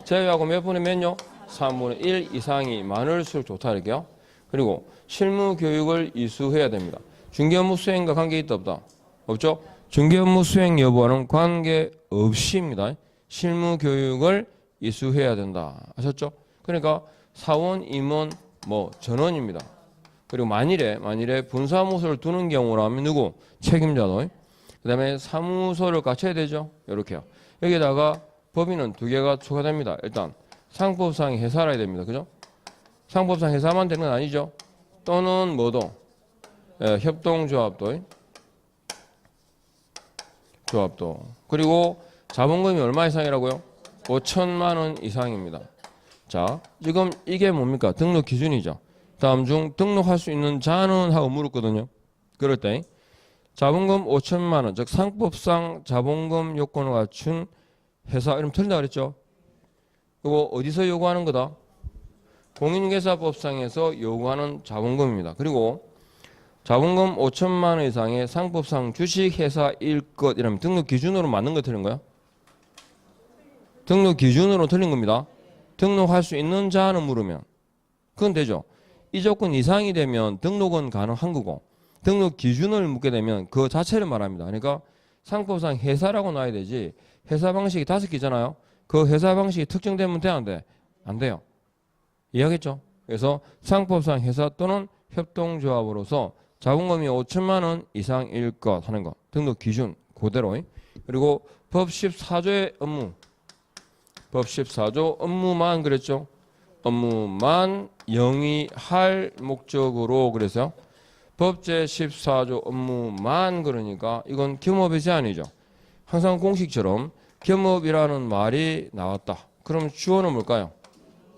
제외하고 몇 분의 몇요? 3분의 1 이상이 많을수록 좋다 이렇게요. 그리고 실무 교육을 이수해야 됩니다. 중개 업무 수행과 관계 있다 없다? 없죠? 중개 업무 수행 여부와는 관계 없이입니다. 실무 교육을 이수해야 된다. 아셨죠? 그러니까 사원, 임원, 뭐 전원입니다. 그리고 만일에 분사무소를 두는 경우라면 누구? 책임자도. 그다음에 사무소를 갖춰야 되죠. 이렇게요. 여기다가 법인은 두 개가 추가됩니다. 일단 상법상 회사라 해야 됩니다. 그죠? 상법상 회사만 되는 건 아니죠. 또는 뭐도 협동조합도 그리고 자본금이 얼마 이상이라고요? 5천만 원 이상입니다. 자, 지금 이게 뭡니까? 등록 기준이죠. 다음 중 등록할 수 있는 자는 하고 물었거든요. 그럴 때 자본금 5천만 원, 즉 상법상 자본금 요건을 갖춘 회사 이름 틀린다 그랬죠? 이거 어디서 요구하는 거다? 공인중개사법상에서 요구하는 자본금입니다. 그리고 자본금 5천만 원 이상의 상법상 주식회사일 것이라면 등록 기준으로 맞는 거 틀린 거야? 등록 기준으로 틀린 겁니다. 등록할 수 있는 자는 물으면 그건 되죠. 이 조건 이상이 되면 등록은 가능한 거고 등록 기준을 묻게 되면 그 자체를 말합니다. 그러니까 상법상 회사라고 놔야 되지 회사 방식이 5개잖아요. 그 회사 방식이 특정되면 돼, 안 돼? 안 돼요. 이해하겠죠? 그래서 상법상 회사 또는 협동조합으로서 자본금이 5천만 원 이상일 것 하는 거 등록 기준 그대로. 그리고 법 14조의 업무 법 14조 업무만 그랬죠. 업무만 영위할 목적으로 그래서요. 법 제14조 업무만 그러니까 이건 겸업의 제한이죠. 항상 공식처럼 겸업이라는 말이 나왔다. 그럼 주어는 뭘까요?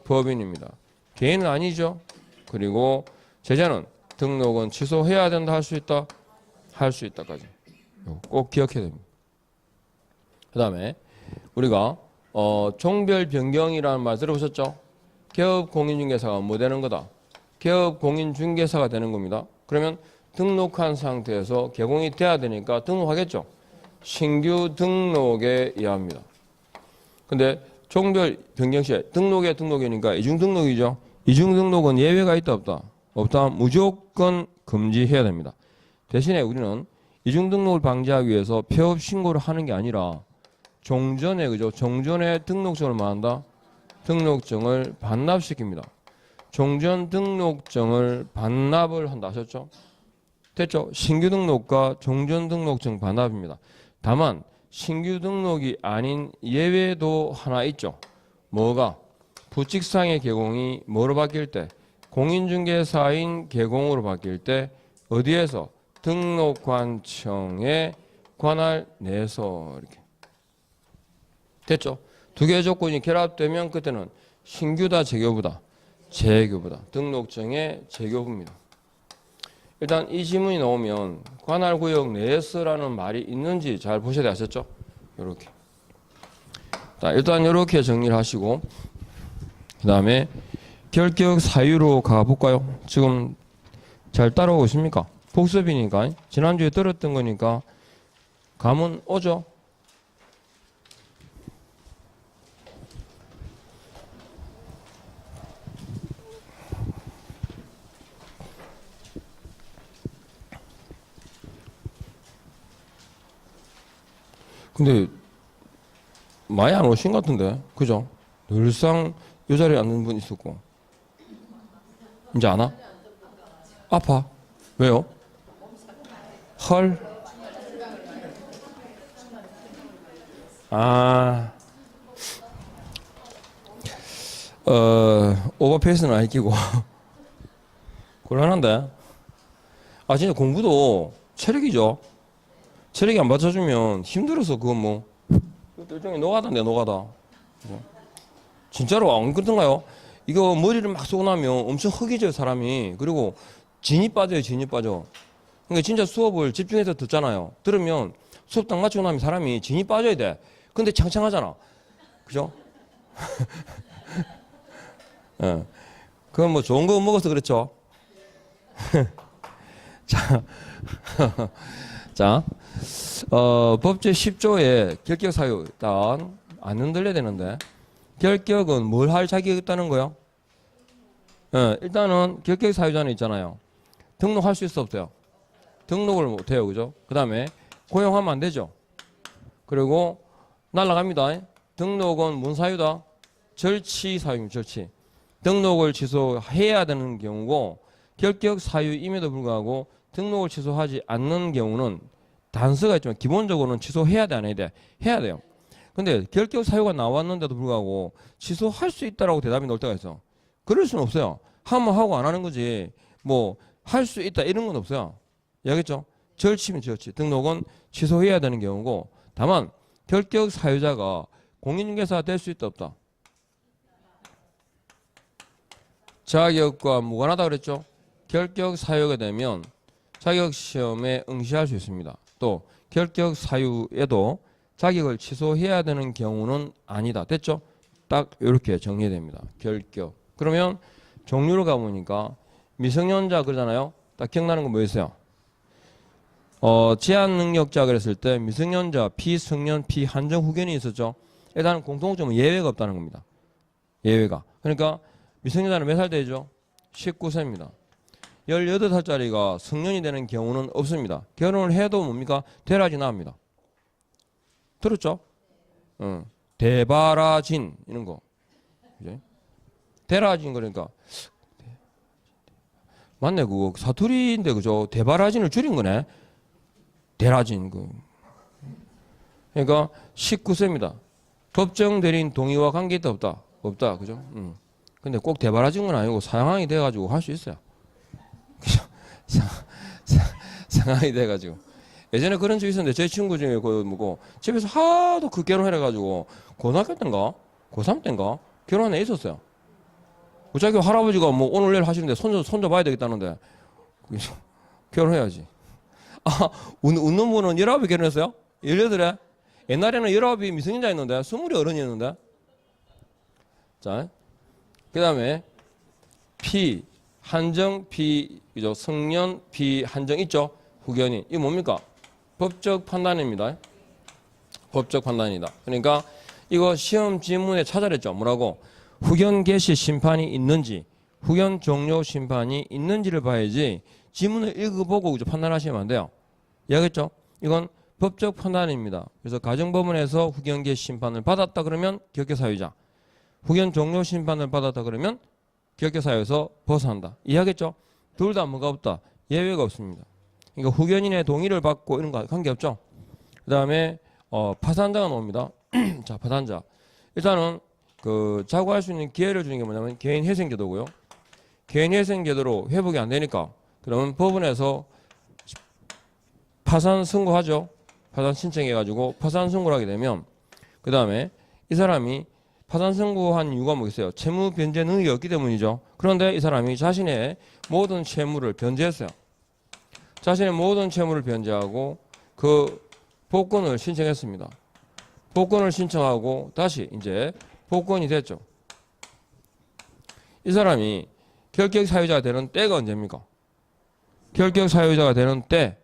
법인입니다. 개인은 아니죠. 그리고 제재는 등록은 취소해야 된다 할 수 있다. 할 수 있다까지. 꼭 기억해야 됩니다. 그 다음에 우리가 종별 변경이라는 말 들어보셨죠? 개업 공인중개사가 뭐 되는 거다? 개업 공인중개사가 되는 겁니다. 그러면 등록한 상태에서 개공이 돼야 되니까 등록하겠죠? 신규 등록에 의합니다. 근데 종별 변경 시에 등록이니까 이중 등록이죠. 이중 등록은 예외가 있다 없다? 없다. 무조건 금지해야 됩니다. 대신에 우리는 이중 등록을 방지하기 위해서 폐업 신고를 하는 게 아니라 종전에 그죠? 종전에 등록증을 뭐한다? 등록증을 반납시킵니다. 종전 등록증을 반납을 한다 하셨죠? 됐죠? 신규 등록과 종전 등록증 반납입니다. 다만 신규 등록이 아닌 예외도 하나 있죠. 뭐가? 부칙상의 개공이 뭐로 바뀔 때? 공인중개사인 개공으로 바뀔 때 어디에서? 등록관청에 관할 내에서 이렇게. 됐죠? 두 개의 조건이 결합되면 그때는 신규다 재교부다? 재교부다. 등록증의 재교부입니다. 일단 이 지문이 나오면 관할구역 내에서라는 말이 있는지 잘 보셔야 돼. 아셨죠? 이렇게. 자, 일단 이렇게 정리를 하시고 그 다음에 결격 사유로 가볼까요? 지금 잘 따라오십니까? 복습이니까 지난주에 들었던 거니까 감은 오죠? 근데 많이 안 오신 것 같은데 그죠? 늘상 이 자리에 앉는 분 있었고 이제 안 와? 아파? 왜요? 헐? 오버페이스는 안 끼고 곤란한데 진짜 공부도 체력이죠. 체력이 안 받쳐주면 힘들어서 그건 뭐 일종의 노가다인데 노가다. 진짜로 안 그렇던가요? 이거 머리를 막 쏘고 나면 엄청 허기져요 사람이. 그리고 진이 빠져요. 진이 빠져. 그러니까 진짜 수업을 집중해서 듣잖아요. 들으면 수업 딱 마치고 나면 사람이 진이 빠져야 돼. 근데 창창하잖아. 그죠? 예. 그건 뭐 좋은 거 먹어서 그렇죠. 자, 법제 10조에 결격 사유 일단 안 흔들려야 되는데 결격은 뭘 할 자격이 있다는 거요? 일단은 결격 사유자는 있잖아요. 등록할 수 있어 없어요? 등록을 못해요. 그죠? 그 다음에 고용하면 안 되죠. 그리고 날라갑니다. 등록은 뭔 사유다? 절치 사유입니다. 절치. 등록을 취소해야 되는 경우고 결격 사유임에도 불구하고 등록을 취소하지 않는 경우는 단서가 있지만 기본적으로는 취소해야 돼, 안 해야 돼? 해야 돼요. 근데 결격 사유가 나왔는데도 불구하고 취소할 수 있다라고 대답이 나올 때가 있어. 그럴 수는 없어요. 하면 하고 안 하는 거지. 뭐 할 수 있다 이런 건 없어요. 알겠죠? 절치면 절치. 등록은 취소해야 되는 경우고 다만 결격 사유자가 공인중개사가 될 수 있다 없다. 자격과 무관하다 그랬죠? 결격 사유가 되면 자격 시험에 응시할 수 있습니다. 또 결격 사유에도 자격을 취소해야 되는 경우는 아니다. 됐죠? 딱 이렇게 정리됩니다. 결격. 그러면 종류를 가보니까 미성년자 그러잖아요. 딱 기억나는 거 뭐였어요? 제한 능력자 그랬을 때 미성년자, 피성년, 피한정 후견이 있었죠. 일단 공통점은 예외가 없다는 겁니다. 예외가. 그러니까 미성년자는 몇 살 되죠? 19세입니다. 18살짜리가 성년이 되는 경우는 없습니다. 결혼을 해도 뭡니까? 되라지 나옵니다. 들었죠? 대바라진 이런 거. 그죠? 대라진 그러니까 맞네 그거 사투리인데 그죠? 대바라진을 줄인 거네. 대라진 그. 그러니까 19세입니다. 법정 대리인 동의와 관계 있다 없다? 없다. 그죠? 근데 꼭 대바라진 건 아니고 상황이 돼 가지고 할 수 있어요. 그죠? 상황이 돼 가지고. 예전에 그런 적 있었는데 제 친구 중에 그 뭐고 집에서 하도 그 결혼해 가지고 고등학교 때인가 고3 때인가 결혼해 있었어요. 자기 할아버지가 뭐 오늘 내일 하시는데 손자 봐야 되겠다는데 그래서 결혼해야지. 아 웃는 분은 19에 결혼했어요? 18에? 옛날에는 19이 미성년자였는데 20이 어른이었는데. 자, 그 다음에 피 한정 피 그죠? 성년 피 한정 있죠? 후견인 이게 뭡니까? 법적 판단입니다. 법적 판단이다. 그러니까 이거 시험 지문에 찾아냈죠. 뭐라고? 후견 개시 심판이 있는지 후견 종료 심판이 있는지를 봐야지 지문을 읽어보고 그죠? 판단하시면 안 돼요. 이해하겠죠? 이건 법적 판단입니다. 그래서 가정법원에서 후견 개시 심판을 받았다 그러면 결격 사유자, 후견 종료 심판을 받았다 그러면 결격 사유에서 벗어난다. 이해하겠죠? 둘 다 뭐가 없다. 예외가 없습니다. 그러니까 후견인의 동의를 받고 이런 거 관계없죠. 그 다음에 파산자가 나옵니다. 자, 파산자. 일단은 그 자구할 수 있는 기회를 주는 게 뭐냐면 개인회생제도고요. 개인회생제도로 회복이 안 되니까 그러면 법원에서 파산 선고하죠. 파산 신청해가지고 파산 선고를 하게 되면 그 다음에 이 사람이 파산 선고한 이유가 뭐겠어요? 채무 변제 능력이 없기 때문이죠. 그런데 이 사람이 자신의 모든 채무를 변제했어요. 자신의 모든 채무를 변제하고 그 복권을 신청했습니다. 복권을 신청하고 다시 이제 복권이 됐죠. 이 사람이 결격 사유자가 되는 때가 언제입니까? 결격 사유자가 되는 때.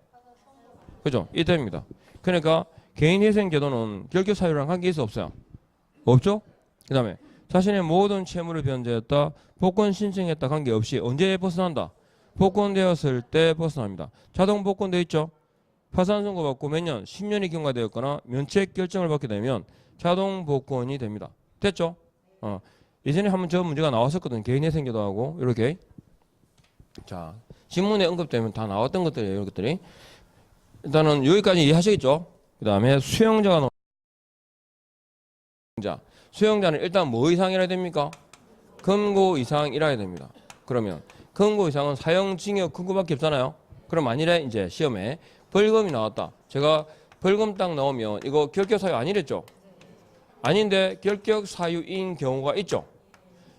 그죠? 이때입니다. 그러니까 개인회생제도는 결격 사유랑 관계 있어 없어요? 없죠? 그 다음에 자신의 모든 채무를 변제했다. 복권 신청했다 관계없이 언제 벗어난다? 복권되었을 때 벗어납니다. 자동 복권돼 있죠? 파산 선고받고 몇 년? 10년이 경과되었거나 면책 결정을 받게 되면 자동 복권이 됩니다. 됐죠? 예전에 한번 저 문제가 나왔었거든. 개인회생제도하고 이렇게. 자, 신문에 언급되면 다 나왔던 것들이에요. 이런 것들이. 일단은 여기까지 이해하시겠죠? 그 다음에 수용자가 나옵니다. 수용자는 일단 뭐 이상이라야 됩니까? 금고 이상이라야 됩니다. 그러면 금고 이상은 사형징역 금고밖에 없잖아요. 그럼 만일에 이제 시험에 벌금이 나왔다. 제가 벌금 딱 나오면 이거 결격 사유 아니랬죠? 아닌데 결격 사유인 경우가 있죠.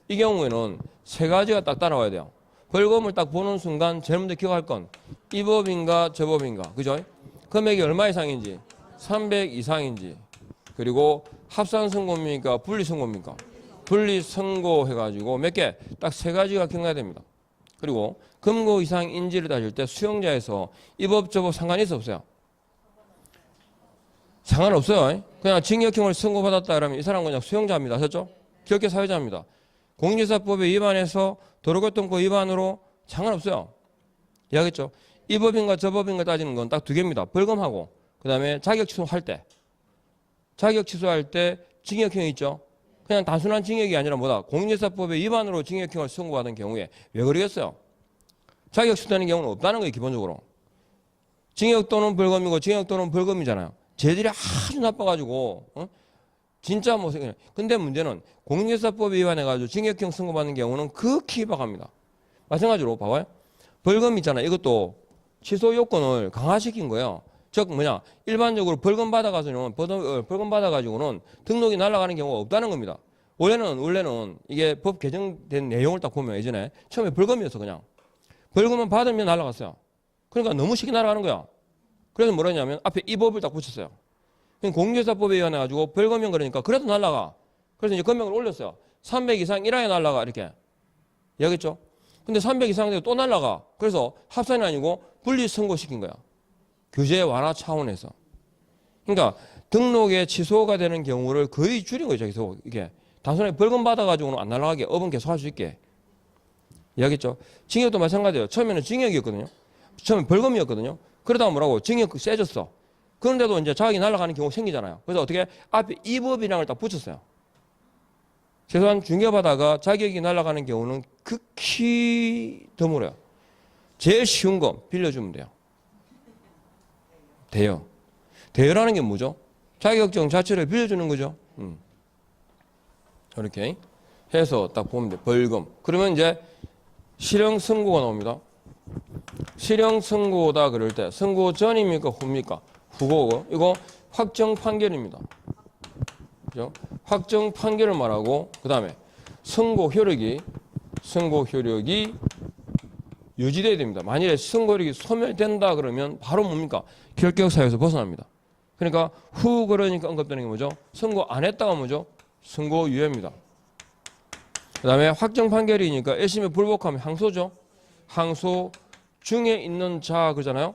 이 경우에는 세 가지가 딱 따라와야 돼요. 벌금을 딱 보는 순간 제일 먼저 기억할 건 이 법인가 저 법인가. 그죠? 금액이 얼마 이상인지 300 이상인지 그리고 합산선고입니까 분리선고입니까? 분리선고 해가지고 몇 개? 딱 세 가지가 기억나야 됩니다. 그리고 금고 이상인지를 따질 때 수용자에서 이 법 저 법 상관이 있어 없어요? 상관없어요. 그냥 징역형을 선고받았다 그러면 이 사람은 그냥 수용자입니다. 아셨죠? 결격 사유자입니다. 공인중개사법에 위반해서 도로교통법 위반으로 상관없어요. 이해하겠죠? 이 법인가 저 법인가 따지는 건 딱 두 개입니다. 벌금하고 그다음에 자격 취소할 때. 자격 취소할 때 징역형이 있죠. 그냥 단순한 징역이 아니라 뭐다? 공인중개사법의 위반으로 징역형을 선고받은 경우에 왜 그러겠어요? 자격 취소되는 경우는 없다는 거예요. 기본적으로. 징역 또는 벌금이고 징역 또는 벌금이잖아요. 죄질이 아주 나빠가지고 진짜 뭐 근데 문제는 공인중개사법에 위반해가지고 징역형 선고받는 경우는 극히 희박합니다. 마찬가지로 봐봐요. 벌금 있잖아요. 이것도 취소 요건을 강화시킨 거예요. 즉 뭐냐 일반적으로 벌금 받아가지고는 등록이 날아가는 경우가 없다는 겁니다. 원래는 이게 법 개정된 내용을 딱 보면 예전에 처음에 벌금이었어. 그냥 벌금은 받으면 날아갔어요. 그러니까 너무 쉽게 날아가는 거야. 그래서 뭐라 했냐면 앞에 이 법을 딱 붙였어요. 공인중개사법에 의한해가지고 벌금형 그러니까 그래도 날아가. 그래서 이제 금액을 올렸어요. 300 이상 일하에 날아가 이렇게 이야기했죠. 근데 300 이상 되고 또 날아가. 그래서 합산이 아니고 분리 선고시킨 거야. 규제 완화 차원에서. 그러니까 등록에 취소가 되는 경우를 거의 줄인 거죠. 계속 이게 단순하게 벌금 받아가지고는 안 날아가게 업은 계속 할 수 있게 이야기했죠. 징역도 마찬가지예요. 처음에는 징역이었거든요. 처음에 벌금이었거든요. 그러다가 뭐라고 징역 세졌어. 그런데도 이제 자격이 날아가는 경우가 생기잖아요. 그래서 어떻게 앞에 이 법이랑을 딱 붙였어요. 최소한 중개받아가 자격이 날아가는 경우는 극히 드물어요. 제일 쉬운 거 빌려주면 돼요. 대여. 대여라는 게 뭐죠? 자격증 자체를 빌려주는 거죠. 이렇게 해서 딱 보면 돼. 벌금. 그러면 이제 실형 선고가 나옵니다. 실형 선고다 그럴 때 선고 전입니까 후입니까? 후고 이거 확정 판결입니다. 그죠? 확정 판결을 말하고 그 다음에 선고 효력이 유지돼야 됩니다. 만일에 선고력이 소멸된다 그러면 바로 뭡니까? 결격 사유에서 벗어납니다. 그러니까 후 그러니까 언급되는 게 뭐죠? 선고 안 했다가 뭐죠? 선고 유예입니다. 그 다음에 확정 판결이니까 1심에 불복하면 항소죠. 항소 중에 있는 자 그러잖아요.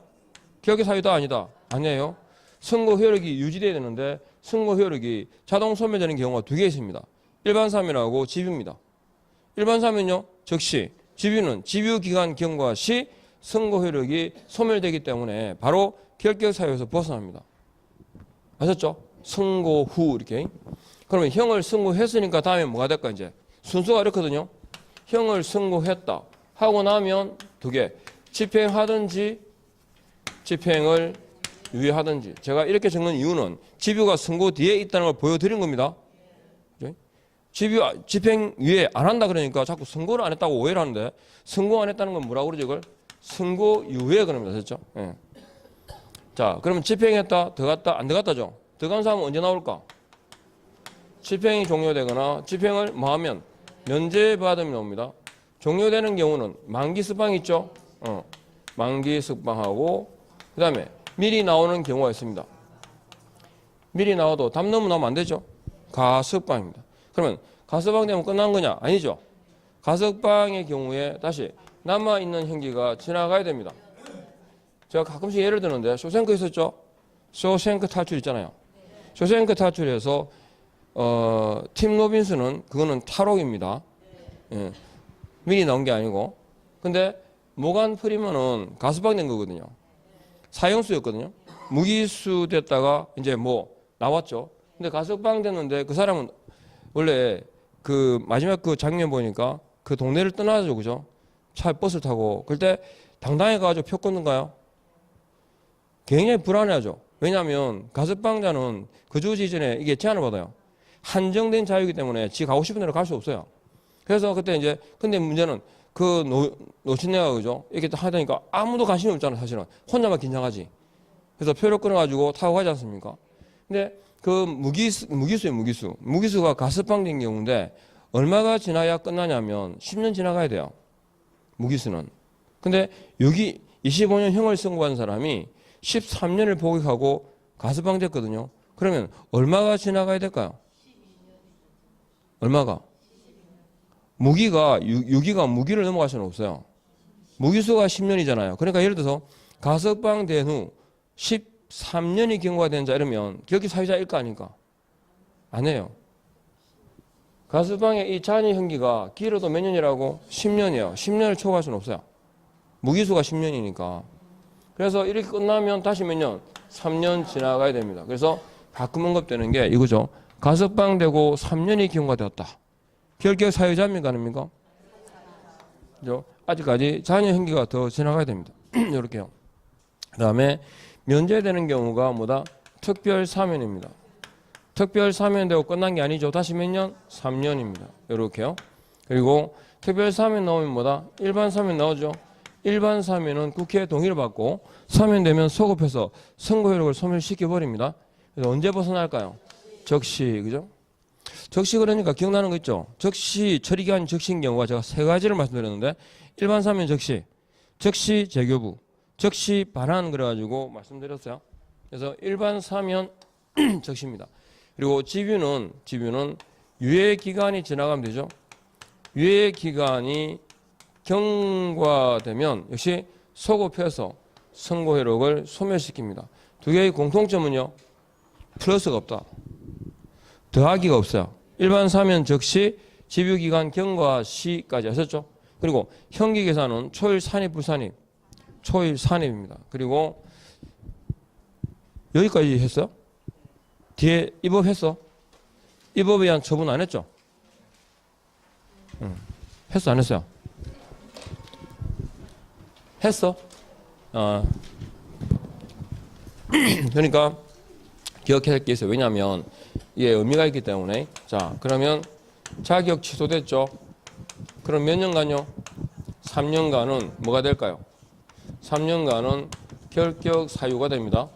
결격 사유다 아니다? 아니에요. 선고 효력이 유지돼야 되는데 선고 효력이 자동 소멸되는 경우가 두 개 있습니다. 일반 사면하고 집유입니다. 일반 사면요. 즉시 집유는 집유기간 경과 시 선고 효력이 소멸되기 때문에 바로 결격 사유에서 벗어납니다. 아셨죠? 선고 후 이렇게. 그러면 형을 선고했으니까 다음에 뭐가 될까 이제 순서가 이렇거든요. 형을 선고했다 하고 나면 두 개. 집행하든지 집행을 유예하든지. 제가 이렇게 적는 이유는 집유가 선고 뒤에 있다는 걸 보여드린 겁니다. 집행 유예 안 한다 그러니까 자꾸 선고를 안 했다고 오해를 하는데 선고 안 했다는 건 뭐라고 그러죠 이걸? 선고 유예 그럽니다. 됐죠? 예. 자 그러면 집행했다 들어갔다 안 들어갔다죠? 들어간 사람은 언제 나올까? 집행이 종료되거나 집행을 뭐 하면 면제받음이 나옵니다. 종료되는 경우는 만기 석방 있죠? 만기 석방하고 그 다음에 미리 나오는 경우가 있습니다. 미리 나와도 담 넘어 나오면 안 되죠? 가석방입니다. 그러면 가석방 되면 끝난 거냐? 아니죠. 가석방의 경우에 다시 남아있는 형기가 지나가야 됩니다. 제가 가끔씩 예를 드는데 쇼생크 있었죠? 쇼생크 탈출 있잖아요. 쇼생크 탈출에서 팀 로빈스는 그거는 탈옥입니다. 예. 미리 나온 게 아니고. 근데 모간 프리먼은 가석방 된 거거든요. 사형수였거든요. 무기수 됐다가 이제 뭐 나왔죠. 근데 가석방 됐는데 그 사람은 원래 그 마지막 그 장면 보니까 그 동네를 떠나죠. 그죠? 차 버스를 타고. 그때 당당해가지고 표 끊는가요? 굉장히 불안해하죠. 왜냐하면 가석방자는 거주 시즌에 이게 제한을 받아요. 한정된 자유이기 때문에 지 가고 싶은 데로 갈 수 없어요. 그래서 그때 이제 근데 문제는 그 노친네가 그죠? 이렇게 하다니까 아무도 관심이 없잖아 사실은. 혼자만 긴장하지. 그래서 표를 끊어가지고 타고 가지 않습니까? 근데 그 무기수예요 무기수. 무기수가 가석방된 경우인데 얼마가 지나야 끝나냐면 10년 지나가야 돼요. 무기수는. 근데 여기 25년 형을 선고한 사람이 13년을 복역하고 가석방됐거든요. 그러면 얼마가 지나가야 될까요? 얼마가? 유기가 무기를 넘어갈 수는 없어요. 무기수가 10년이잖아요. 그러니까 예를 들어서 가석방된 후 13년이 경과가 된 자 이러면 기억기 사유자일 거 아닙니까? 아니에요. 가석방의 이 잔여 형기가 길어도 몇 년이라고? 10년이에요. 10년을 초과할 수는 없어요. 무기수가 10년이니까. 그래서 이렇게 끝나면 다시 몇 년? 3년 지나가야 됩니다. 그래서 가끔 언급되는 게 이거죠. 가석방되고 3년이 기용가 되었다. 결격 사유자입니까 아닙니까? 그죠? 아직까지 자녀 형기가 더 지나가야 됩니다. 이렇게요. 그 다음에 면제되는 경우가 뭐다? 특별 사면입니다. 특별 사면되고 끝난 게 아니죠. 다시 몇 년? 3년입니다. 이렇게요. 그리고 특별 사면 나오면 뭐다? 일반 사면 나오죠. 일반 사면은 국회 동의를 받고 사면되면 소급해서 선고 효력을 소멸시켜 버립니다. 그래서 언제 벗어날까요? 적시, 그죠? 적시 그러니까 기억나는 거 있죠? 적시 처리기한 적시인 경우가 제가 세 가지를 말씀드렸는데 일반 사면 적시, 적시 재교부, 적시 반환 그래가지고 말씀드렸어요. 그래서 일반 사면 적시입니다. 그리고 집유는 유예 기간이 지나가면 되죠. 유예 기간이 경과되면 역시 소급해서 선고 효력을 소멸시킵니다. 두 개의 공통점은요. 플러스가 없다. 더하기가 없어요. 일반 사면 적시 집유기간 경과 시까지 하셨죠. 그리고 형기 계산은 초일 산입 불산입, 초일 산입입니다. 그리고 여기까지 했어요? 뒤에 입법 했어? 입법에 의한 처분 안 했죠? 했어 안 했어요? 했어? 그러니까 기억해야 할 게 있어요. 왜냐하면 이게 의미가 있기 때문에. 자, 그러면 자격 취소됐죠? 그럼 몇 년간요? 3년간은 뭐가 될까요? 3년간은 결격 사유가 됩니다.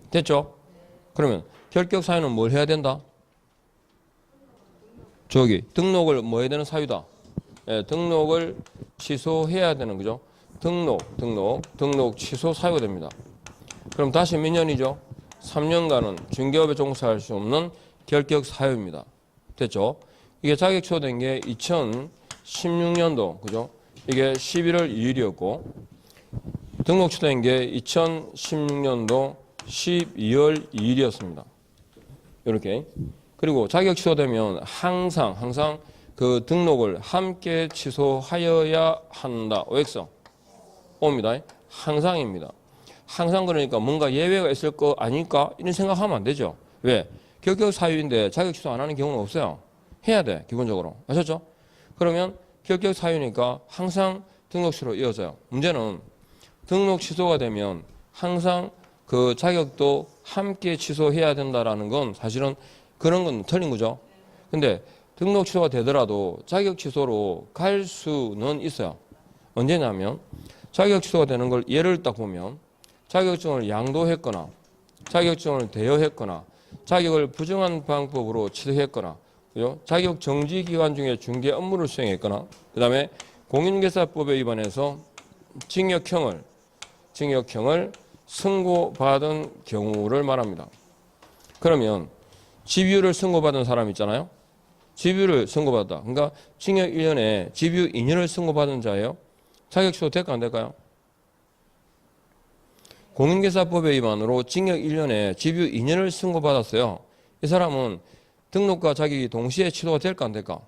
됐죠? 그러면 결격 사유는 뭘 해야 된다? 저기 등록을 뭐 해야 되는 사유다? 예, 등록을 취소해야 되는 거죠. 등록 취소 사유가 됩니다. 그럼 다시 몇 년이죠? 3년간은 중개업에 종사할 수 없는 결격 사유입니다. 됐죠? 이게 자격 취소된 게 2016년도, 그죠? 이게 11월 2일이었고, 등록 취소된 게 2016년도 12월 2일이었습니다. 이렇게. 그리고 자격 취소되면 항상 그 등록을 함께 취소하여야 한다. OX. 옵니다. 항상입니다. 항상 그러니까 뭔가 예외가 있을 거 아닐까? 이런 생각하면 안 되죠. 왜? 결격 사유인데 자격 취소 안 하는 경우는 없어요. 해야 돼, 기본적으로. 아셨죠? 그러면 결격 사유니까 항상 등록 취소로 이어져요. 문제는 등록 취소가 되면 항상 그 자격도 함께 취소해야 된다라는 건 사실은 그런 건 틀린 거죠. 근데 등록 취소가 되더라도 자격 취소로 갈 수는 있어요. 언제냐면 자격 취소가 되는 걸 예를 딱 보면 자격증을 양도했거나 자격증을 대여했거나 자격을 부정한 방법으로 취득했거나 그죠? 자격 정지 기간 중에 중개 업무를 수행했거나 그 다음에 공인중개사법에 위반해서 징역형을 선고받은 경우를 말합니다. 그러면 집유를 선고받은 사람 있잖아요. 집유를 선고받았다. 그러니까 징역 1년에 집유 2년을 선고받은 자예요. 자격 취소 될까 안 될까요? 공인중개사법에 위반으로 징역 1년에 집유 2년을 선고받았어요. 이 사람은 등록과 자격이 동시에 취소가 될까 안 될까?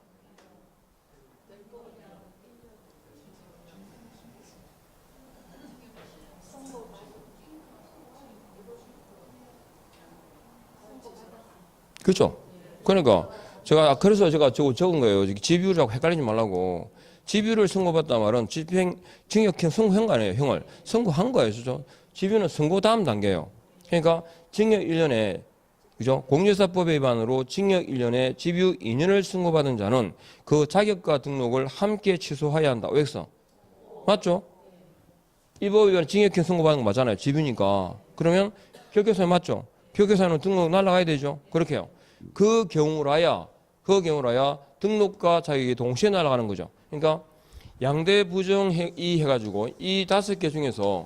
그렇죠? 그러니까 그래서 제가 적은 거예요. 집유라고 헷갈리지 말라고. 집유를 선고받다 말은 징역형 선고한 거 아니에요. 형을 선고한 거예요. 그죠? 집유는 선고 다음 단계예요. 그러니까 징역 1년에 그죠? 공인중개사법에 위반으로 징역 1년에 집유 2년을 선고받은 자는 그 자격과 등록을 함께 취소해야 한다. 왜 그래서? 맞죠? 이 법에 위반 징역형 선고받는 거 맞잖아요. 집유니까. 그러면 결격사유 맞죠? 결격사유는 등록 날라가야 되죠. 그렇게 해요. 그 경우라야 등록과 자격이 동시에 날아가는 거죠. 그러니까 양대 부정이 해가지고 이 5개 중에서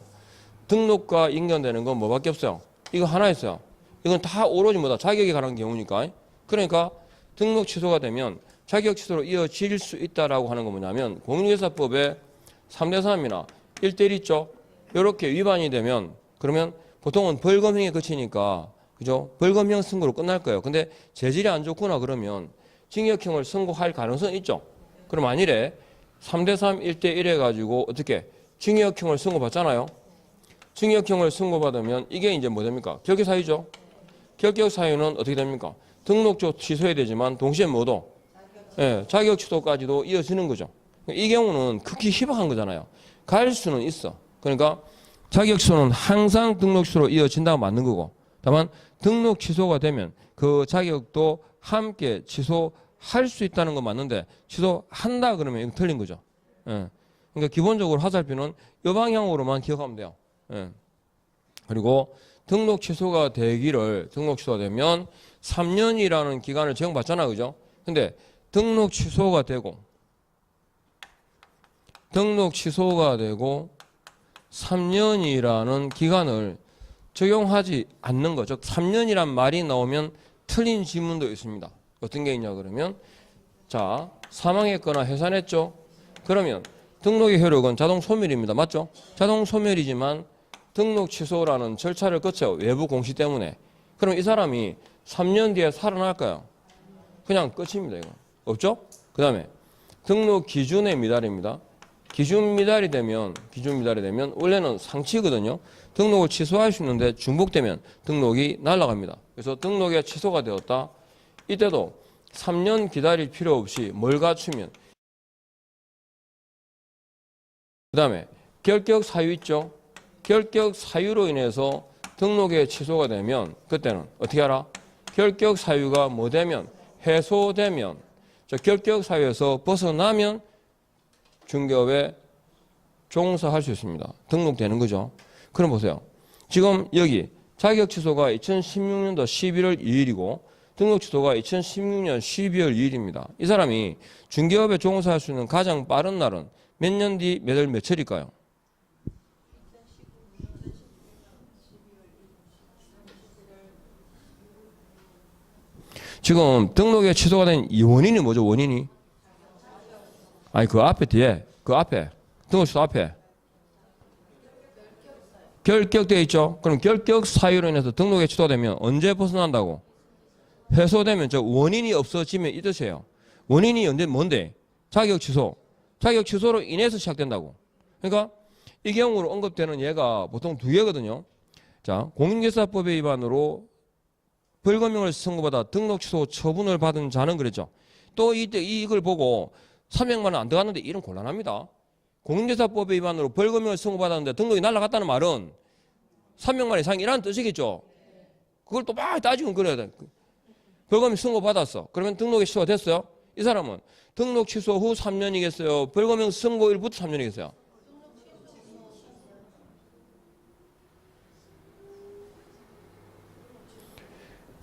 등록과 연관되는 건 뭐밖에 없어요. 이거 하나 있어요. 이건 다 오로지 뭐다? 자격에 관한 경우니까. 그러니까 등록 취소가 되면 자격 취소로 이어질 수 있다라고 하는 건 뭐냐면 공인중개사법에 3대3이나 1대1 있죠. 이렇게 위반이 되면 그러면 보통은 벌금형에 그치니까 그죠? 벌금형 선고로 끝날 거예요. 근데 재질이 안 좋구나 그러면 징역형을 선고할 가능성이 있죠. 그럼 만일에 3대3 1대1 해가지고 어떻게 징역형을 선고받잖아요. 징역형을 선고받으면 이게 이제 뭐 됩니까? 결격 사유죠. 결격 사유는 어떻게 됩니까? 등록조 취소해야 되지만 동시에 뭐도 자격 취소까지도 이어지는 거죠. 이 경우는 극히 희박한 거잖아요. 갈 수는 있어. 그러니까 자격 취소는 항상 등록 취소로 이어진다고 맞는 거고, 다만 등록 취소가 되면 그 자격도 함께 취소할 수 있다는 건 맞는데 취소한다 그러면 이거 틀린 거죠. 그러니까 기본적으로 화살표는 이 방향으로만 기억하면 돼요. 그리고 등록 취소가 되면 3년이라는 기간을 제공받잖아, 그죠? 근데 등록 취소가 되고 3년이라는 기간을 적용하지 않는 거죠. 3년이란 말이 나오면 틀린 지문도 있습니다. 어떤 게 있냐 그러면, 자, 사망했거나 해산했죠. 그러면 등록의 효력은 자동 소멸입니다. 맞죠? 자동 소멸이지만 등록 취소라는 절차를 거쳐요. 외부 공시 때문에. 그럼 이 사람이 3년 뒤에 살아날까요? 그냥 끝입니다. 이거 없죠? 그 다음에 등록 기준의 미달입니다. 기준 미달이 되면 원래는 상치거든요. 등록을 취소할 수 있는데 중복되면 등록이 날아갑니다. 그래서 등록이 취소가 되었다. 이때도 3년 기다릴 필요 없이 뭘 갖추면, 그 다음에 결격 사유 있죠. 결격 사유로 인해서 등록에 취소가 되면 그때는 어떻게 하라? 결격 사유가 뭐 되면? 해소되면, 결격 사유에서 벗어나면 중개업에 종사할 수 있습니다. 등록되는 거죠. 그럼 보세요. 지금 여기 자격 취소가 2016년도 11월 2일이고 등록 취소가 2016년 12월 2일입니다. 이 사람이 중개업에 종사할 수 있는 가장 빠른 날은 몇 년 뒤 몇 월 며칠일까요? 지금 등록에 취소가 된 이 원인이 뭐죠? 원인이? 아니 그 앞에 뒤에 등록 취소 앞에 결격되어 있죠. 그럼 결격 사유로 인해서 등록에 취소되면 언제 벗어난다고? 해소되면 원인이 없어지면 이 뜻이에요. 원인이 언제 뭔데? 자격 취소. 자격 취소로 인해서 시작된다고. 그러니까 이 경우로 언급되는 예가 보통 두 개거든요. 자, 공인중개사법의 위반으로 벌금형을 선고받아 등록 취소 처분을 받은 자는 그랬죠. 또 이걸 보고 300만 원 안 들어갔는데 이런 곤란합니다. 공인중개사법의 위반으로 벌금형을 선고받았는데 등록이 날아갔다는 말은 300만 원 이상이라는 뜻이겠죠. 그걸 또 막 따지고 그래야 돼. 벌금이 선고받았어. 그러면 등록이 취소가 됐어요. 이 사람은 등록 취소 후 3년이겠어요? 벌금형 선고일부터 3년이겠어요?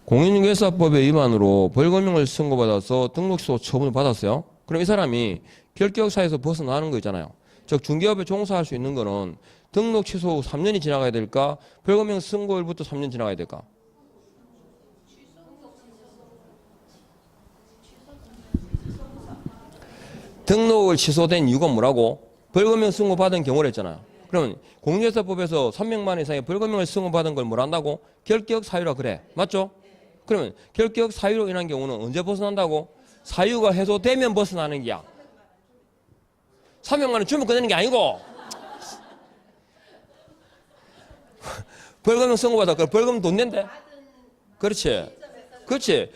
공인중개사법의 위반으로 벌금형을 선고받아서 등록 취소 처분을 받았어요. 그럼 이 사람이 결격사에서 벗어나는 거 있잖아요. 즉 중개업에 종사할 수 있는 거는 등록 취소 후 3년이 지나가야 될까? 벌금형 선고일부터 3년 지나가야 될까? 등록을 취소된 이유가 뭐라고? 벌금형 선고받은 경우를 했잖아요. 그러면 공인중개사법에서 300만 원 이상의 벌금형을 선고받은 걸 뭘 한다고? 결격 사유라 그래. 맞죠? 그러면 결격 사유로 인한 경우는 언제 벗어난다고? 사유가 해소되면 벗어나는 게야. 300만 원 주면 끝내는 게 아니고 벌금형 선고받아. 그럼 벌금 돈 낸대? 그렇지.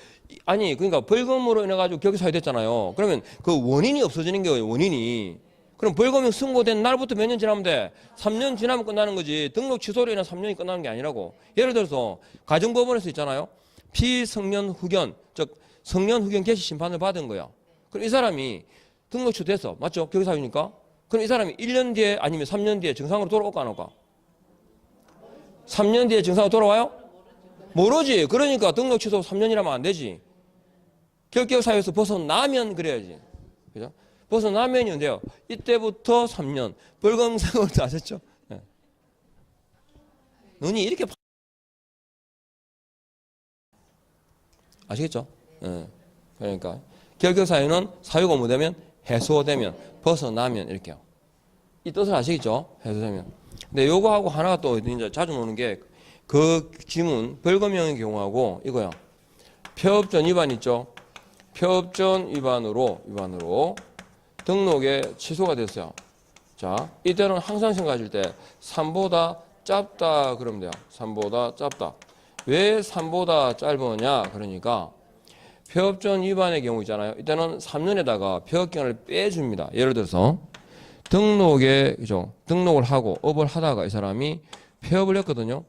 아니 그러니까 벌금으로 인해 가지고 결격 사유 됐잖아요. 그러면 그 원인이 없어지는 거예요. 원인이. 그럼 벌금형 선고된 날부터 몇 년 지나면 돼? 3년 지나면 끝나는 거지. 등록 취소로 인한 3년이 끝나는 게 아니라고. 예를 들어서 가정법원에서 있잖아요. 피성년 후견, 즉 성년 후견 개시 심판을 받은 거예요. 그럼 이 사람이 등록 취소됐어. 맞죠? 결격 사유니까. 그럼 이 사람이 1년 뒤에 아니면 3년 뒤에 정상으로 돌아올까 안 올까? 3년 뒤에 정상으로 돌아와요? 모르지. 그러니까 등록 취소 3년이라면 안 되지. 결격 사유에서 벗어나면 그래야지. 그죠? 벗어나면이 돼요. 이때부터 3년. 벌금 선고도 아셨죠? 네. 눈이 이렇게 아시겠죠? 네. 그러니까 결격 사유는 사유가 뭐 되면 해소되면 벗어나면 이렇게요. 이 뜻을 아시겠죠? 해소되면. 근데 요거하고 하나가 또 이제 자주 나오는 게 그 지문 벌금형의 경우하고 이거요. 폐업전 위반 있죠? 폐업전 위반으로 등록에 취소가 됐어요. 자, 이때는 항상 생각하실 때 3보다 짧다 그러면 돼요. 3보다 짧다. 왜 3보다 짧으냐? 그러니까 폐업전 위반의 경우 있잖아요. 이때는 3년에다가 폐업기간을 빼줍니다. 예를 들어서 등록에 그죠? 등록을 하고 업을 하다가 이 사람이 폐업을 했거든요.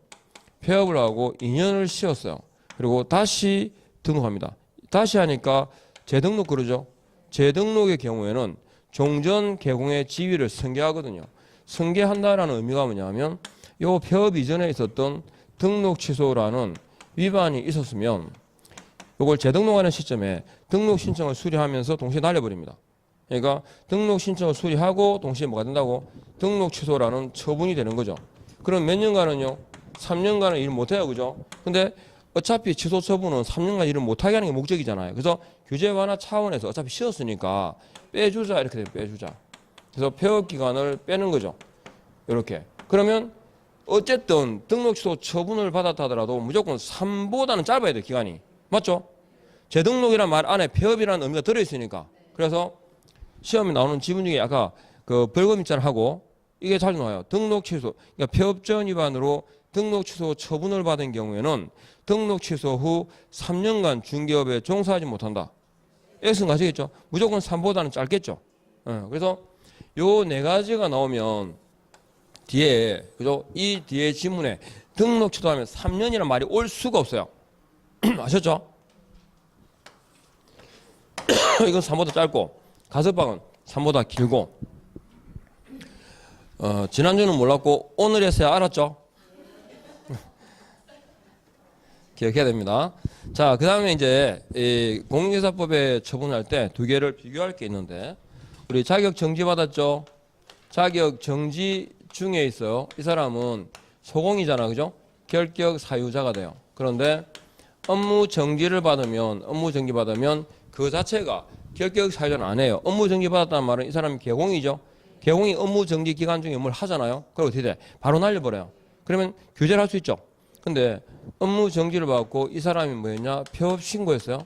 폐업을 하고 2년을 쉬었어요. 그리고 다시 등록합니다. 다시 하니까 재등록 그러죠. 재등록의 경우에는 종전 개공의 지위를 승계하거든요. 승계한다라는 의미가 뭐냐면 요 폐업 이전에 있었던 등록 취소라는 위반이 있었으면 요걸 재등록하는 시점에 등록 신청을 수리하면서 동시에 날려버립니다. 그러니까 등록 신청을 수리하고 동시에 뭐가 된다고? 등록 취소라는 처분이 되는 거죠. 그럼 몇 년간은요? 3년간은 일을 못해요. 그죠? 근데 어차피 취소 처분은 3년간 일을 못하게 하는 게 목적이잖아요. 그래서 규제 완화 차원에서 어차피 쉬었으니까 빼주자 이렇게 되면 빼주자. 그래서 폐업 기간을 빼는 거죠. 이렇게. 그러면 어쨌든 등록 취소 처분을 받았다 하더라도 무조건 3보다는 짧아야 돼 기간이. 맞죠? 재등록이란 말 안에 폐업이라는 의미가 들어있으니까. 그래서 시험에 나오는 지문 중에 아까 그 벌금 입자를 하고 이게 자주 나와요. 등록 취소. 그러니까 폐업전 위반으로 등록 취소 처분을 받은 경우에는 등록 취소 후 3년간 중개업에 종사하지 못한다. X는 가시겠죠? 무조건 3보다는 짧겠죠. 그래서 요 네 가지가 나오면 뒤에 그죠? 이 뒤에 지문에 등록 취소하면 3년이라는 말이 올 수가 없어요. 아셨죠? 이건 3보다 짧고 가석방은 3보다 길고 지난주는 몰랐고 오늘에서야 알았죠? 기억해야 됩니다. 자, 그 다음에 이제 이 공인중개사법에 처분할 때 두 개를 비교할 게 있는데 우리 자격 정지 받았죠? 자격 정지 중에 있어요. 이 사람은 소공이잖아, 그죠? 결격 사유자가 돼요. 그런데 업무 정지를 받으면 그 자체가 결격 사유자는 안 해요. 업무 정지 받았다는 말은 이 사람이 개공이죠. 개공이 업무 정지 기간 중에 뭘 하잖아요. 그럼 어떻게 돼? 바로 날려버려요. 그러면 규제를 할 수 있죠. 근데 업무 정지를 받고 이 사람이 뭐였냐? 폐업 신고했어요.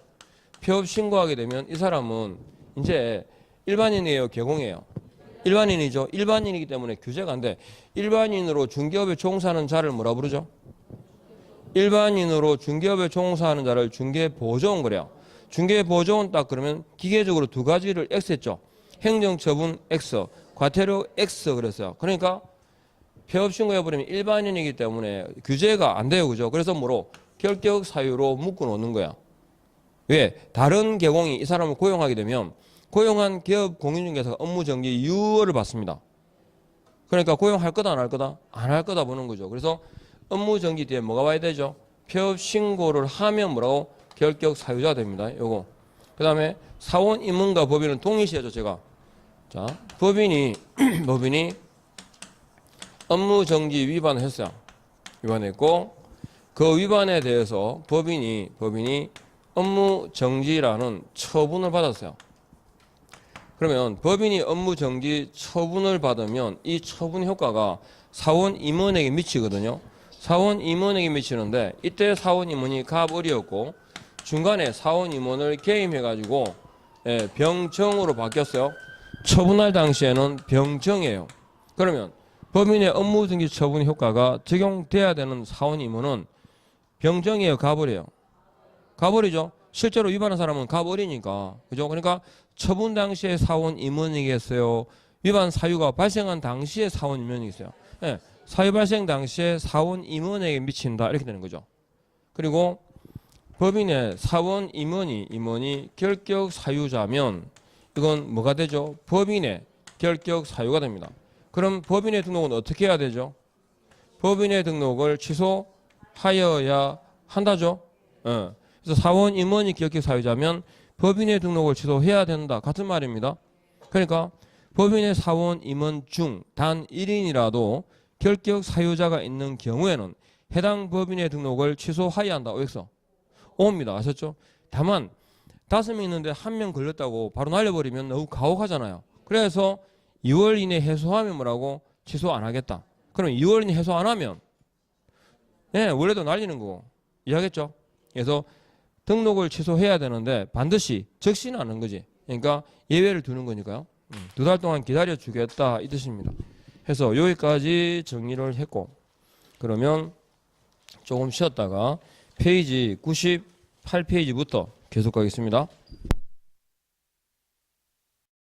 폐업 신고하게 되면 이 사람은 이제 일반인이에요, 개공이에요. 일반인이죠. 일반인이기 때문에 규제가 안 돼. 일반인으로 중개업에 종사하는 자를 뭐라 부르죠? 일반인으로 중개업에 종사하는 자를 중개보조원 그래요. 중개보조원 딱 그러면 기계적으로 두 가지를 X 했죠. 행정처분 X, 과태료 X 그랬어요. 그러니까 폐업 신고해버리면 일반인이기 때문에 규제가 안 돼요. 그죠? 그래서 뭐로? 결격 사유로 묶어 놓는 거야. 왜? 다른 개공이 이 사람을 고용하게 되면 고용한 기업 공인중개사가 업무 정지 유효를 받습니다. 그러니까 고용할 거다 안 할 거다? 안 할 거다 보는 거죠. 그래서 업무 정지 뒤에 뭐가 와야 되죠? 폐업 신고를 하면 뭐라고? 결격 사유자가 됩니다. 요거. 그 다음에 사원 임원과 법인은 동일시하죠, 제가. 자, 법인이 업무 정지 위반을 했어요. 위반했고 그 위반에 대해서 법인이 업무 정지라는 처분을 받았어요. 그러면 법인이 업무 정지 처분을 받으면 이 처분 효과가 사원 임원에게 미치거든요. 사원 임원에게 미치는데 이때 사원 임원이 갑을이었고 중간에 사원 임원을 개임해가지고 병정으로 바뀌었어요. 처분할 당시에는 병정이에요. 그러면 법인의 업무 정지 처분 효과가 적용돼야 되는 사원 임원은 병정이에요, 갑을이에요. 갑을이죠. 실제로 위반한 사람은 갑을이니까. 그죠? 그러니까 처분 당시에 사원 임원이겠어요. 위반 사유가 발생한 당시에 사원 임원이겠어요. 네, 사유 발생 당시에 사원 임원에게 미친다. 이렇게 되는 거죠. 그리고 법인의 사원 임원이 결격 사유자면 이건 뭐가 되죠? 법인의 결격 사유가 됩니다. 그럼 법인의 등록은 어떻게 해야 되죠? 법인의 등록을 취소하여야 한다죠. 그래서 사원 임원이 결격 사유자면 법인의 등록을 취소해야 된다. 같은 말입니다. 그러니까 법인의 사원 임원 중 단 1인이라도 결격 사유자가 있는 경우에는 해당 법인의 등록을 취소하여야 한다. 여기서 옵니다. 아셨죠? 다만 5명 있는데 1명 걸렸다고 바로 날려버리면 너무 가혹하잖아요. 그래서 2월 이내 해소하면 뭐라고? 취소 안 하겠다. 그럼 2월 이내 해소 안 하면 원래도 날리는 거고 이해하겠죠? 그래서 등록을 취소해야 되는데 반드시 적시는 않는 거지. 그러니까 예외를 두는 거니까요. 2달 동안 기다려 주겠다 이 뜻입니다. 해서 여기까지 정리를 했고 그러면 조금 쉬었다가 페이지 98페이지부터 계속 가겠습니다.